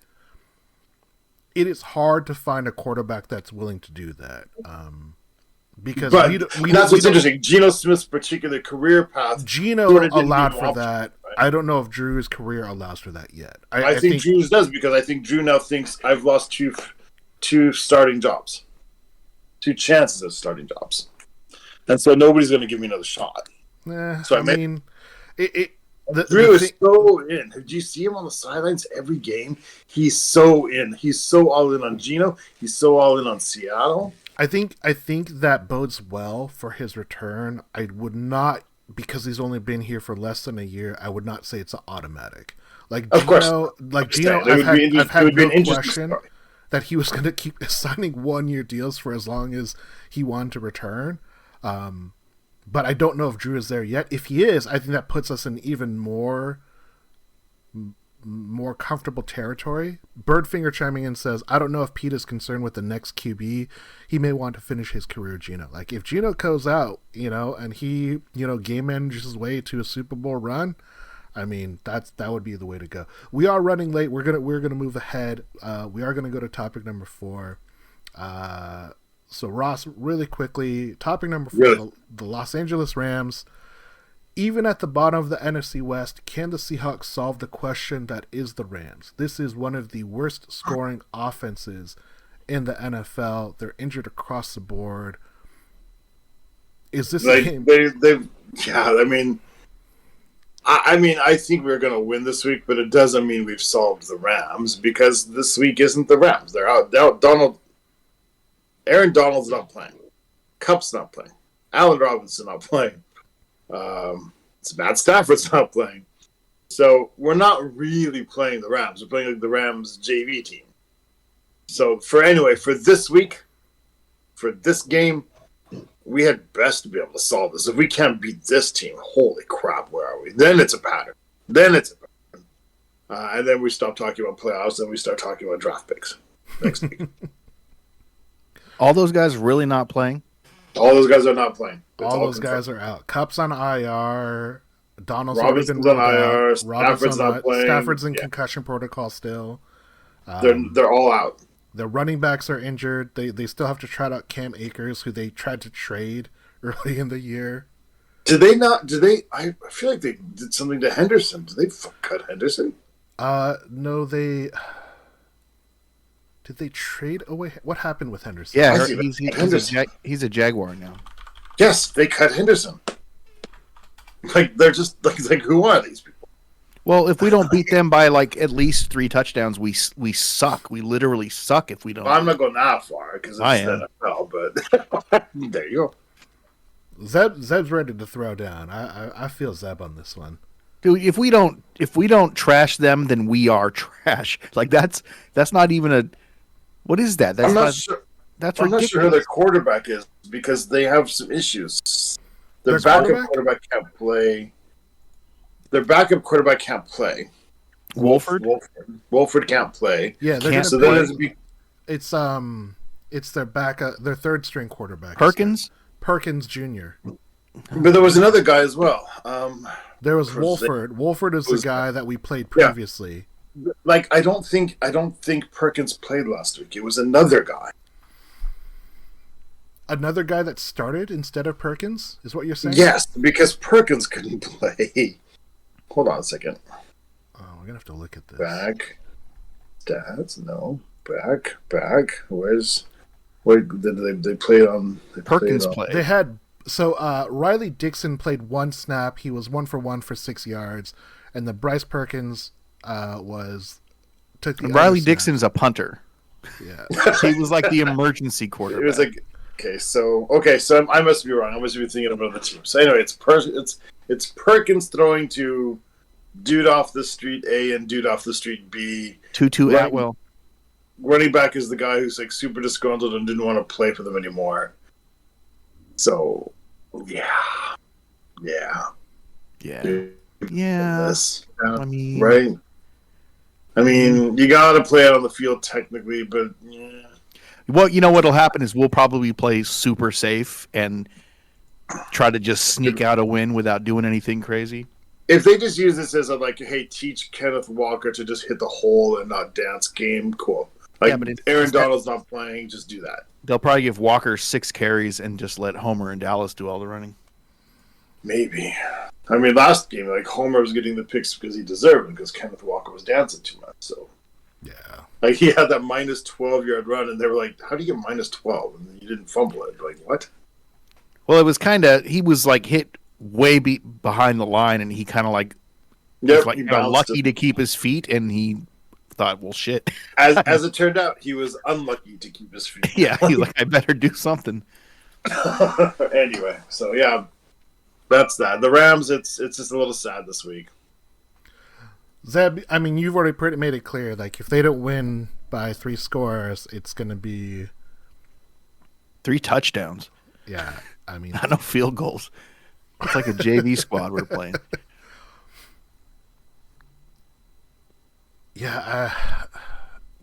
it is hard to find a quarterback that's willing to do that. Because that's what's interesting. Geno Smith's particular career path. Geno allowed for that. Right? I don't know if Drew's career allows for that yet. I think Drew's does, because I think Drew now thinks I've lost two starting jobs, 2 chances of starting jobs, and so nobody's going to give me another shot. So Drew is so in. Did you see him on the sidelines every game? He's so in. He's so all in on Geno. He's so all in on Seattle. I think that bodes well for his return. I would not, because he's only been here for less than a year, I would not say it's an automatic. Like Geno, I've had no question that he was going to keep signing 1-year deals for as long as he wanted to return. But I don't know if Drew is there yet. If he is, I think that puts us in even more comfortable territory. Birdfinger chiming in says, I don't know if Pete is concerned with the next QB. He may want to finish his career Geno. Like, if Geno goes out, and he, game manages his way to a Super Bowl run, I mean, that would be the way to go. We are running late. We're gonna move ahead. We are gonna go to topic number 4. So Ross, really quickly, topic number 4, the Los Angeles Rams. Even at the bottom of the NFC West, can the Seahawks solve the question that is the Rams? This is one of the worst scoring offenses in the NFL. They're injured across the board. Is this a game? I think we're going to win this week, but it doesn't mean we've solved the Rams, because this week isn't the Rams. They're out. Aaron Donald's not playing. Kupp's not playing. Allen Robinson not playing. Matt Stafford's not playing. So we're not really playing the Rams. We're playing like the Rams JV team. So for this week, for this game, we had best to be able to solve this. If we can't beat this team, holy crap, where are we? Then it's a pattern. And then we stop talking about playoffs and we start talking about draft picks next week. All those guys really not playing? All those guys are not playing. All those guys are out. Kupp's on IR. Donald's Robinson's on IR. Stafford's not playing. Stafford's in concussion protocol still. They're all out. The running backs are injured. They still have to try out Cam Akers, who they tried to trade early in the year. Did they not? I feel like they did something to Henderson. Did they cut Henderson? No, they... Did they trade away? What happened with Henderson? Yeah, he's a Jaguar now. Yes, they cut Henderson. Like, they're just like who are these people? Well, if we don't beat them by like at least 3 touchdowns, we suck. We literally suck if we don't. Well, I'm not going that far because it's the NFL, but there you go. Zeb's ready to throw down. I feel Zeb on this one. Dude, if we don't trash them, then we are trash. Like that's not even a. What is that? That's I'm not not. sure. That's I'm ridiculous. not sure who their quarterback is because they have some issues. Their Their backup quarterback can't play. Their backup quarterback can't play. Wolford can't play. Yeah, they're Can't gonna So play. then be It's their backup, their third string quarterback. Perkins Jr. But there was another guy as well. There was Wolford. Wolford is the guy that we played previously. Like I don't think Perkins played last week. It was another guy. Another guy that started instead of Perkins is what you're saying? Yes, because Perkins couldn't play. Hold on a second. Oh, we're gonna have to look at this. Back. Stats, no. Back. Where did they play on? Perkins played. They had Riley Dixon played one snap. He was 1 for 1 for 6 yards, and the Bryce Perkins took the Riley Dixon's a punter. Yeah, he was like the emergency quarterback. It was like so I must be wrong. I must be thinking of another team. So anyway, it's Perkins throwing to dude off the street A and dude off the street B. Tutu Atwell. Running back is the guy who's like super disgruntled and didn't want to play for them anymore. So, yeah. I mean, right? I mean, you got to play out on the field technically, but yeah. Well, you know what'll happen is we'll probably play super safe and try to just sneak out a win without doing anything crazy. If they just use this as a hey, teach Kenneth Walker to just hit the hole and not dance game, cool. But Aaron Donald's not playing, just do that. They'll probably give Walker 6 carries and just let Homer and Dallas do all the running. Maybe. I mean, last game, Homer was getting the picks because he deserved it because Kenneth Walker was dancing too much. So, yeah. He had that minus 12-yard run, and they were like, how do you get minus 12? And you didn't fumble it. What? Well, it was he was hit way behind the line, and he kind of got lucky to keep his feet, and he thought, well, shit. As it turned out, he was unlucky to keep his feet. Yeah, he's like, I better do something. Anyway, so yeah, that's that. The Rams, it's just a little sad this week. Zeb, I mean, you've already made it clear. If they don't win by 3 scores, it's going to be 3 touchdowns. Yeah, I mean, not no field goals. It's like a JV squad we're playing. Yeah,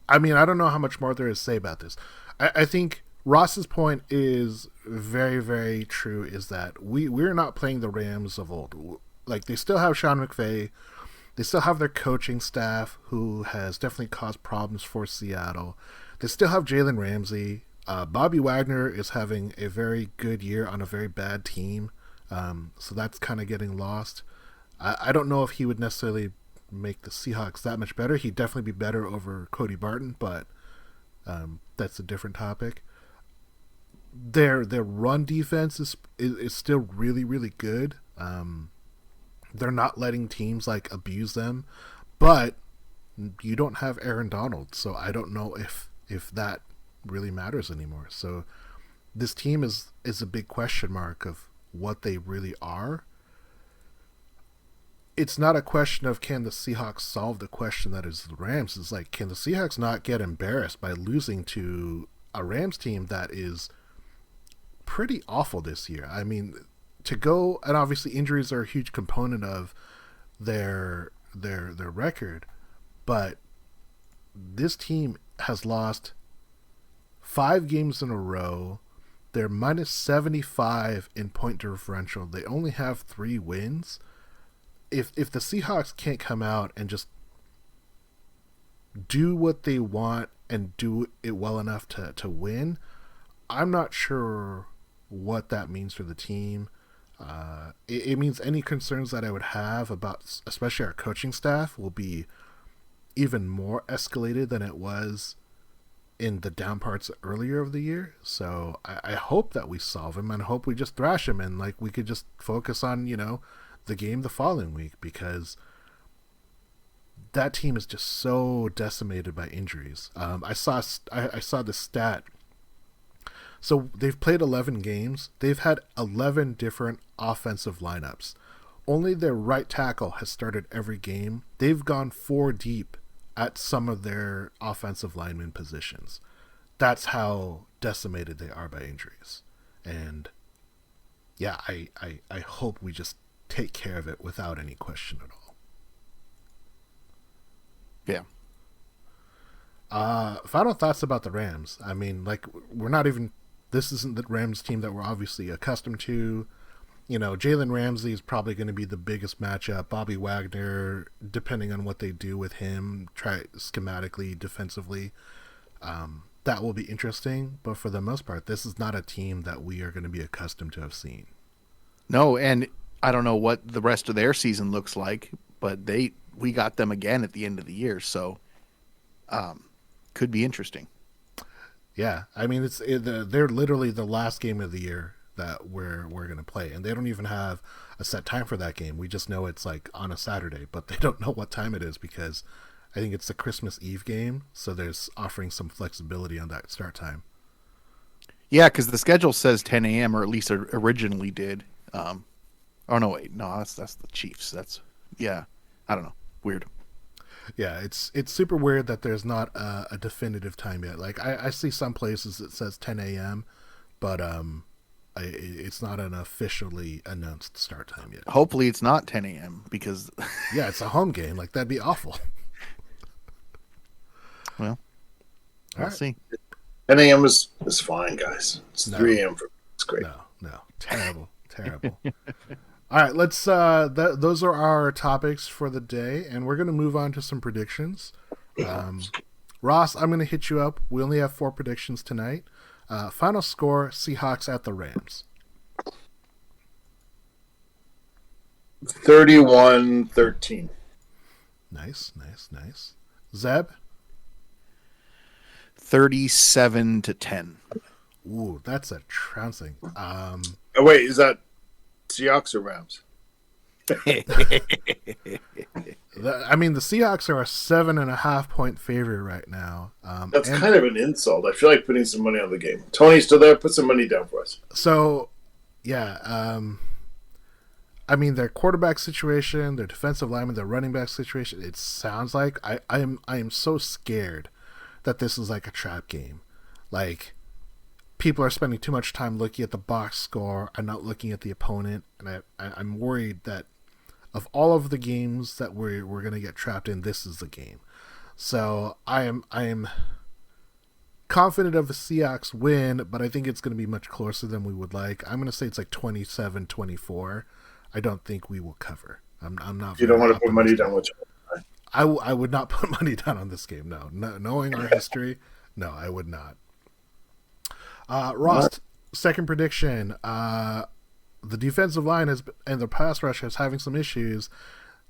I mean, I don't know how much more there is to say about this. I think Ross's point is very, very true, is that we're not playing the Rams of old. They still have Sean McVay. They still have their coaching staff, who has definitely caused problems for Seattle. They still have Jalen Ramsey. Bobby Wagner is having a very good year on a very bad team. So that's kind of getting lost. I don't know if he would necessarily make the Seahawks that much better. He'd definitely be better over Cody Barton, but that's a different topic. Their run defense is still really, really good. They're not letting teams abuse them, but you don't have Aaron Donald, so I don't know if that really matters anymore. So this team is a big question mark of what they really are. It's not a question of can the Seahawks solve the question that is the Rams. It's can the Seahawks not get embarrassed by losing to a Rams team that is pretty awful this year? I mean, to go, and obviously injuries are a huge component of their record, but this team has lost 5 games in a row. They're minus 75 in point differential. They only have 3 wins. If the Seahawks can't come out and just do what they want and do it well enough to win, I'm not sure what that means for the team. It means any concerns that I would have about especially our coaching staff will be even more escalated than it was in the down parts earlier of the year. So I hope that we solve him, and I hope we just thrash him, and we could just focus on the game the following week, because that team is just so decimated by injuries. I saw the stat. So they've played 11 games. They've had 11 different offensive lineups. only their right tackle has started every game. They've gone 4 deep at some of their offensive lineman positions. That's how decimated they are by injuries. And yeah, I hope we just take care of it without any question at all. Yeah. Final thoughts about the Rams. I mean, like, this isn't the Rams team that we're obviously accustomed to. You know, Jalen Ramsey is probably going to be the biggest matchup. Bobby Wagner, depending on what they do with him, try schematically, defensively, that will be interesting. But for the most part, this is not a team that we are going to be accustomed to have seen. No, and I don't know what the rest of their season looks like, but we got them again at the end of the year, so could be interesting. Yeah, I mean, they're literally the last game of the year that we're going to play, and they don't even have a set time for that game. We just know it's like on a Saturday, but they don't know what time it is because I think it's the Christmas Eve game, so there's offering some flexibility on that start time. Yeah, because the schedule says 10 a.m. or at least originally did. Oh no, wait, no, that's the Chiefs. I don't know, weird. Yeah, it's super weird that there's not a definitive time yet. Like I see some places it says 10 a.m., but it's not an officially announced start time yet. Hopefully it's not 10 a.m. because yeah, it's a home game. Like that'd be awful. Well, we'll see. 10 a.m. is fine, guys. It's 3 a.m. for it's great. No, terrible. All right, let's. Those are our topics for the day, and we're going to move on to some predictions. Ross, I'm going to hit you up. We only have 4 predictions tonight. Final score: Seahawks at the Rams. 31-13. Nice. Zeb. 37-10. Ooh, that's a trouncing. Oh, wait, is that Seahawks or Rams? I mean, the Seahawks are a 7.5 point favorite right now. That's kind of an insult. I feel like putting some money on the game. Tony's still there. Put some money down for us. So, yeah. I mean, their quarterback situation, their defensive lineman, their running back situation. It sounds like I am so scared that this is like a trap game. Like, people are spending too much time looking at the box score and not looking at the opponent, and I'm worried that of all of the games that we're going to get trapped in, this is the game. So I am confident of the Seahawks win, but I think it's going to be much closer than we would like. I'm going to say it's like 27-24. I don't think we will cover. I'm not. You don't want to put money down, which I would not put money down on this game. No, knowing our history, no, I would not. Ross, second prediction. The defensive line and the pass rush is having some issues.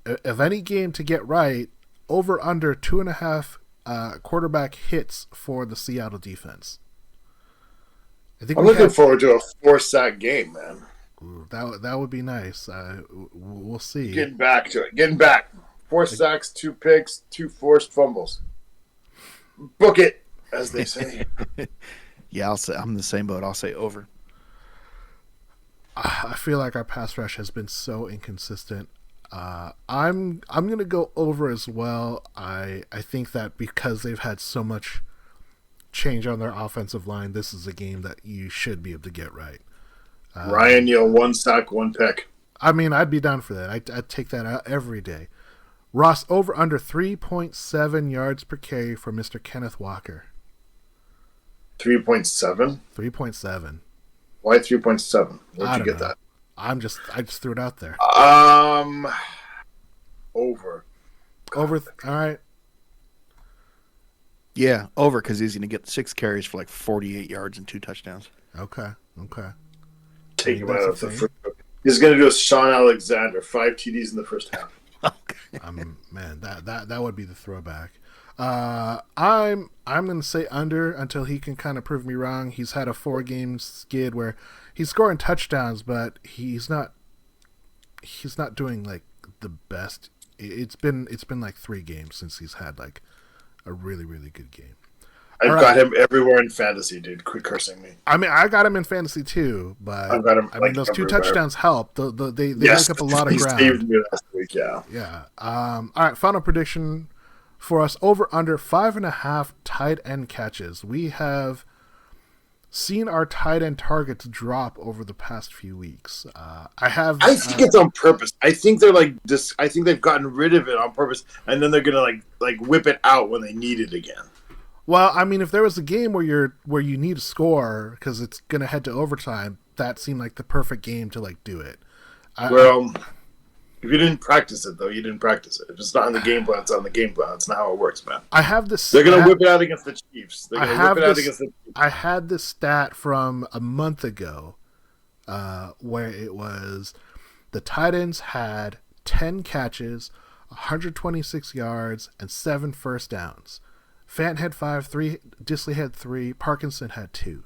If any game to get right, over under 2.5 quarterback hits for the Seattle defense. I'm looking forward to a 4-sack game, man. Ooh, that would be nice. We'll see. Getting back to it. Getting back. 4 sacks, 2 picks, 2 forced fumbles. Book it, as they say. Yeah, I'm the same boat. I'll say over. I feel like our pass rush has been so inconsistent. I'm gonna go over as well. I think that because they've had so much change on their offensive line, this is a game that you should be able to get right. Ryan, 1 sack, 1 pick. I mean, I'd be down for that. I'd take that out every day. Ross, over under 3.7 yards per carry for Mr. Kenneth Walker. 3.7? 3.7. Why 3.7? Where'd you get know. that? I just threw it out there. Over. Over. All right. Yeah, over because he's going to get 6 carries for like 48 yards and 2 touchdowns. Okay. Take him out of the first. He's going to do a Sean Alexander, 5 TDs in the first half. Man, that would be the throwback. I'm going to say under until he can kind of prove me wrong. He's had a 4-game skid where he's scoring touchdowns, but he's not doing like the best. It's been like 3 games since he's had like a really, really good game. I've got him everywhere in fantasy, dude. Quit cursing me. I mean, I got him in fantasy too, but I've got him. I mean, those two touchdowns help. They make up a lot of ground. He saved me last week. Yeah. Yeah. All right. Final prediction for us: over under 5.5 tight end catches. We have seen our tight end targets drop over the past few weeks. I think it's on purpose. I think they're like this. I think they've gotten rid of it on purpose, and then they're gonna like whip it out when they need it again. Well, I mean, if there was a game where you need to score because it's gonna head to overtime, that seemed like the perfect game to like do it. If you didn't practice it though, you didn't practice it. If it's not on the game plan, it's on the game plan. That's not how it works, man. I have this. They're gonna whip it out against the Chiefs. I had this stat from a month ago, where it was the tight ends had 10 catches, 126 yards, and 7 first downs. Fant had 5, Disley had 3, Parkinson had 2.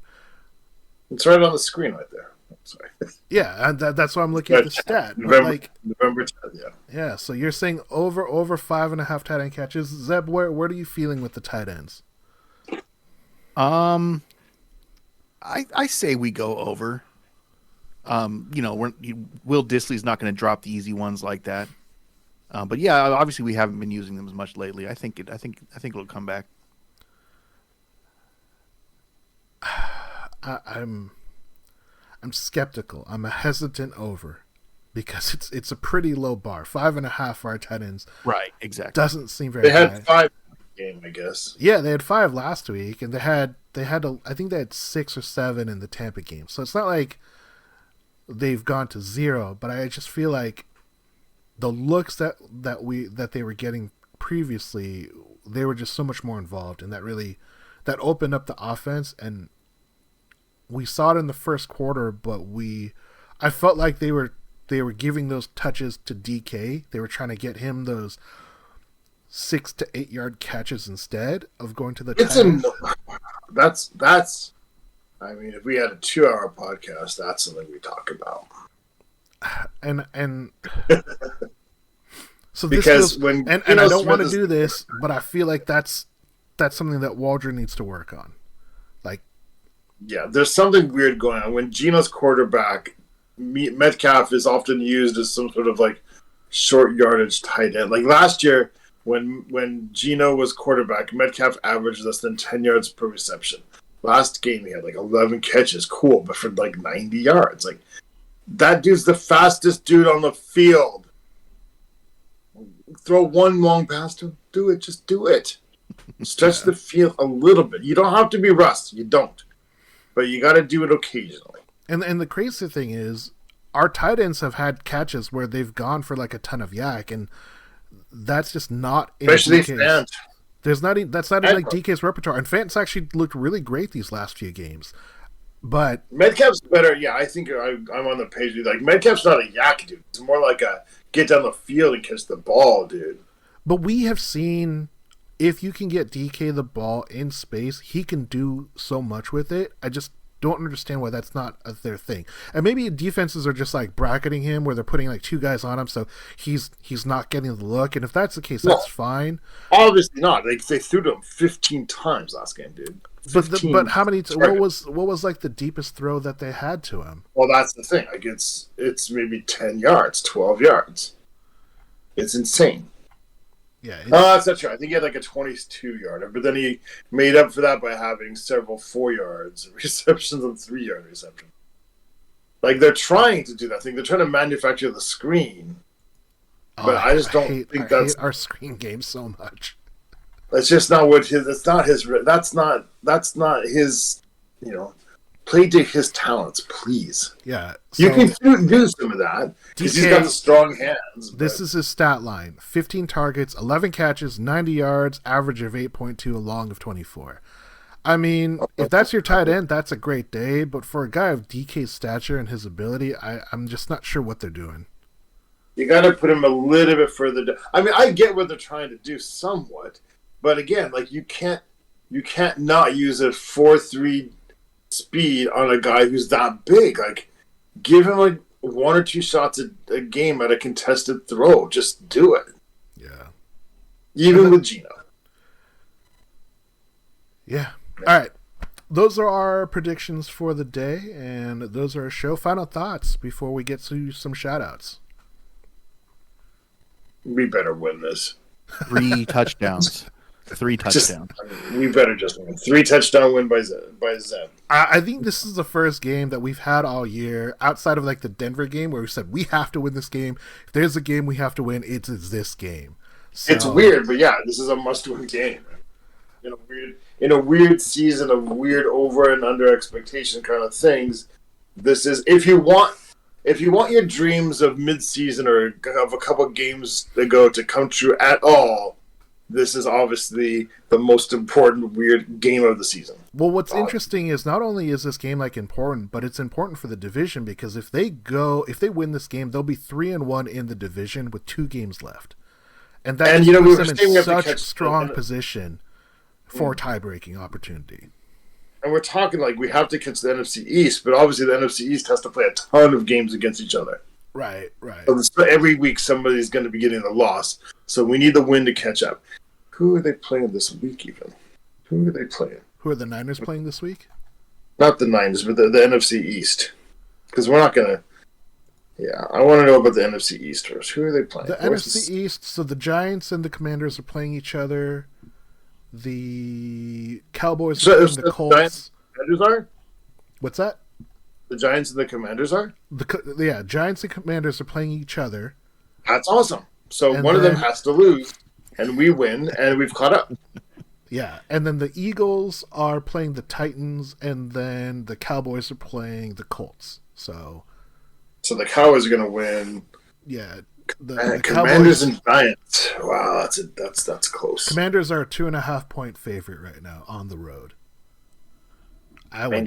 It's right on the screen right there. Sorry. Yeah, and that's why I'm looking at the stat. November 10th, yeah. Yeah, so you're saying over 5.5 tight end catches. Zeb, where are you feeling with the tight ends? I say we go over. Will Disley's not going to drop the easy ones like that. But yeah, obviously we haven't been using them as much lately. I think it'll come back. I'm skeptical. I'm a hesitant over because it's a pretty low bar. 5.5 for our tight ends. Right, exactly. Doesn't seem very. They had high. 5 game, I guess. Yeah, they had 5 last week, and I think they had 6 or 7 in the Tampa game. So it's not like they've gone to 0, but I just feel like the looks that they were getting previously, they were just so much more involved, and that opened up the offense. And we saw it in the first quarter, but I felt like they were giving those touches to DK. They were trying to get him those 6 to 8 yard catches instead of going to the. That's. I mean, if we had a 2-hour podcast, that's something we talk about. And so because I don't want to do this, but I feel like that's something that Waldron needs to work on. Like, yeah, there's something weird going on when Geno's quarterback. Metcalf is often used as some sort of like short yardage tight end. Like last year, when Geno was quarterback, Metcalf averaged less than 10 yards per reception. Last game he had like 11 catches, cool, but for like 90 yards. Like that dude's the fastest dude on the field. Throw one long pass to him. Do it. Just do it. Stretch the field a little bit. You don't have to be Russ. You don't. But you got to do it occasionally. And the crazy thing is, our tight ends have had catches where they've gone for like a ton of yak, and that's just not in especially DK's. That's not in like DK's repertoire. And Fant's actually looked really great these last few games. But Metcalf's better. Yeah, I think I'm on the page. Like Metcalf's not a yak dude. It's more like a get down the field and catch the ball, dude. But we have seen if you can get DK the ball in space, he can do so much with it. I just don't understand why that's not their thing. And maybe defenses are just like bracketing him where they're putting like 2 guys on him, so he's not getting the look. And if that's the case, that's fine. Obviously not. They threw to him 15 times last game, dude. But how many? What was like the deepest throw that they had to him? Well, that's the thing. Like it's maybe 10 yards, 12 yards. It's insane. Yeah. That's not true. I think he had like a 22-yarder, but then he made up for that by having several 4 yards receptions and 3-yard receptions. Like they're trying to do that thing. They're trying to manufacture the screen, but I just don't think that's hate our screen game so much. That's just not what his. It's not his. That's not his. Play to his talents, please. Yeah, so you can do some of that because he's got the strong hands. This is his stat line: 15 targets, 11 catches, 90 yards, average of 8.2, a long of 24. I mean, if that's your tight end, that's a great day. But for a guy of DK's stature and his ability, I'm just not sure what they're doing. You got to put him a little bit further down. I mean, I get what they're trying to do somewhat, but again, like you can't not use a 4.3 speed on a guy who's that big. Like, give him like 1 or 2 shots a game at a contested throw. Just do it. Yeah. Even with Geno. Yeah. All right. Those are our predictions for the day, and those are our show. Final thoughts before we get to some shout-outs. We better win this. 3 touchdowns. 3 touchdowns. We better just win. 3 touchdown win by Zeb. I think this is the first game that we've had all year, outside of like the Denver game, where we said we have to win this game. If there's a game we have to win, it's this game. So, it's weird, but yeah, this is a must-win game. In a weird season of weird over and under expectation kind of things, this is if you want your dreams of mid-season or of a couple games ago to come true at all, this is obviously the most important weird game of the season. Well, what's interesting is not only is this game like important, but it's important for the division because if they win this game, they'll be 3-1 in the division with 2 games left, and that puts them in such strong position for tie-breaking opportunity. And we're talking like we have to catch the NFC East, but obviously the NFC East has to play a ton of games against each other. Right. So every week somebody's going to be getting a loss, so we need the win to catch up. Who are they playing this week even? Who are they playing? Who are the Niners playing this week? Not the Niners, but the NFC East. Because we're not going to... Yeah, I want to know about the NFC East first. Who are they playing? The NFC East, so the Giants and the Commanders are playing each other. The Cowboys are playing the Colts. Giants and Commanders are? What's that? The Giants and the Commanders are? Giants and Commanders are playing each other. That's awesome. So one of them has to lose, and we win, and we've caught up. Yeah, and then the Eagles are playing the Titans, and then the Cowboys are playing the Colts. So the Cowboys are going to win. Yeah. The Commanders and Giants. Wow, that's close. Commanders are a 2.5-point favorite right now on the road. I would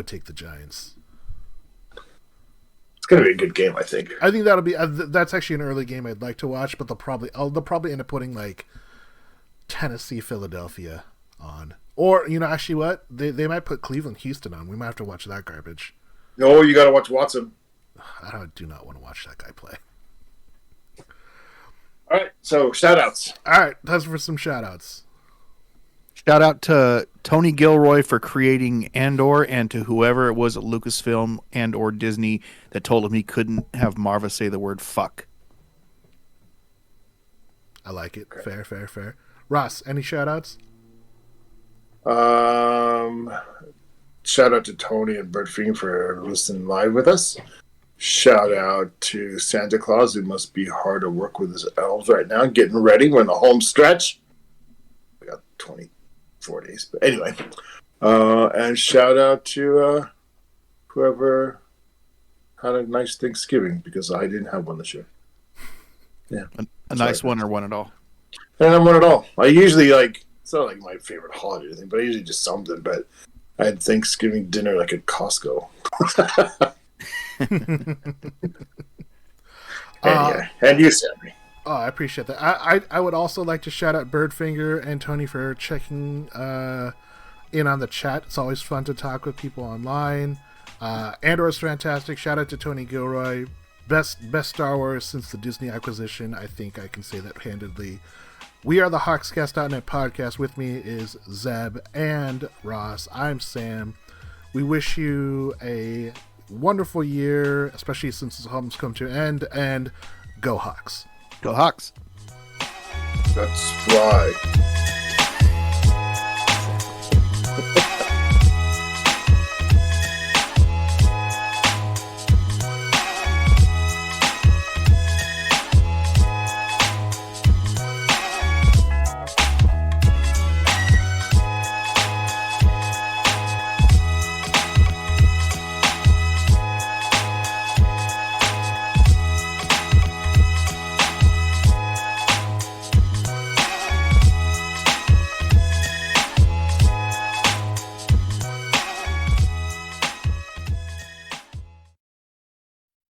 take the Giants. It's going to be a good game, I think. I think that'll be that's actually an early game I'd like to watch, but they'll probably end up putting like Tennessee, Philadelphia on, or actually what they might put Cleveland, Houston on. We might have to watch that garbage. No, you got to watch Watson. I do not want to watch that guy play. All right, so shout-outs. All right, time for some shout-outs. Shout out to Tony Gilroy for creating Andor and to whoever it was at Lucasfilm and or Disney that told him he couldn't have Marva say the word fuck. I like it. Okay. Fair. Ross, any shout-outs? Shout out to Tony and Bert Fiend for listening live with us. Shout out to Santa Claus, who must be hard to work with his elves right now, getting ready. We're in the home stretch. We got 24 days. But anyway. And shout out to whoever had a nice Thanksgiving, because I didn't have one this year. Yeah. A nice one or one at all? I didn't have one at all. I usually, it's not like my favorite holiday thing, but I usually just something. But I had Thanksgiving dinner like at Costco. And you, Sammy. Oh, I appreciate that. I would also like to shout out Birdfinger and Tony for checking in on the chat. It's always fun to talk with people online. Andor's fantastic. Shout out to Tony Gilroy. Best Star Wars since the Disney acquisition. I think I can say that handedly. We are the Hawkscast.net podcast. With me is Zeb and Ross. I'm Sam. We wish you a wonderful year, especially since it's almost come to an end, and go Hawks. Go Hawks. That's right.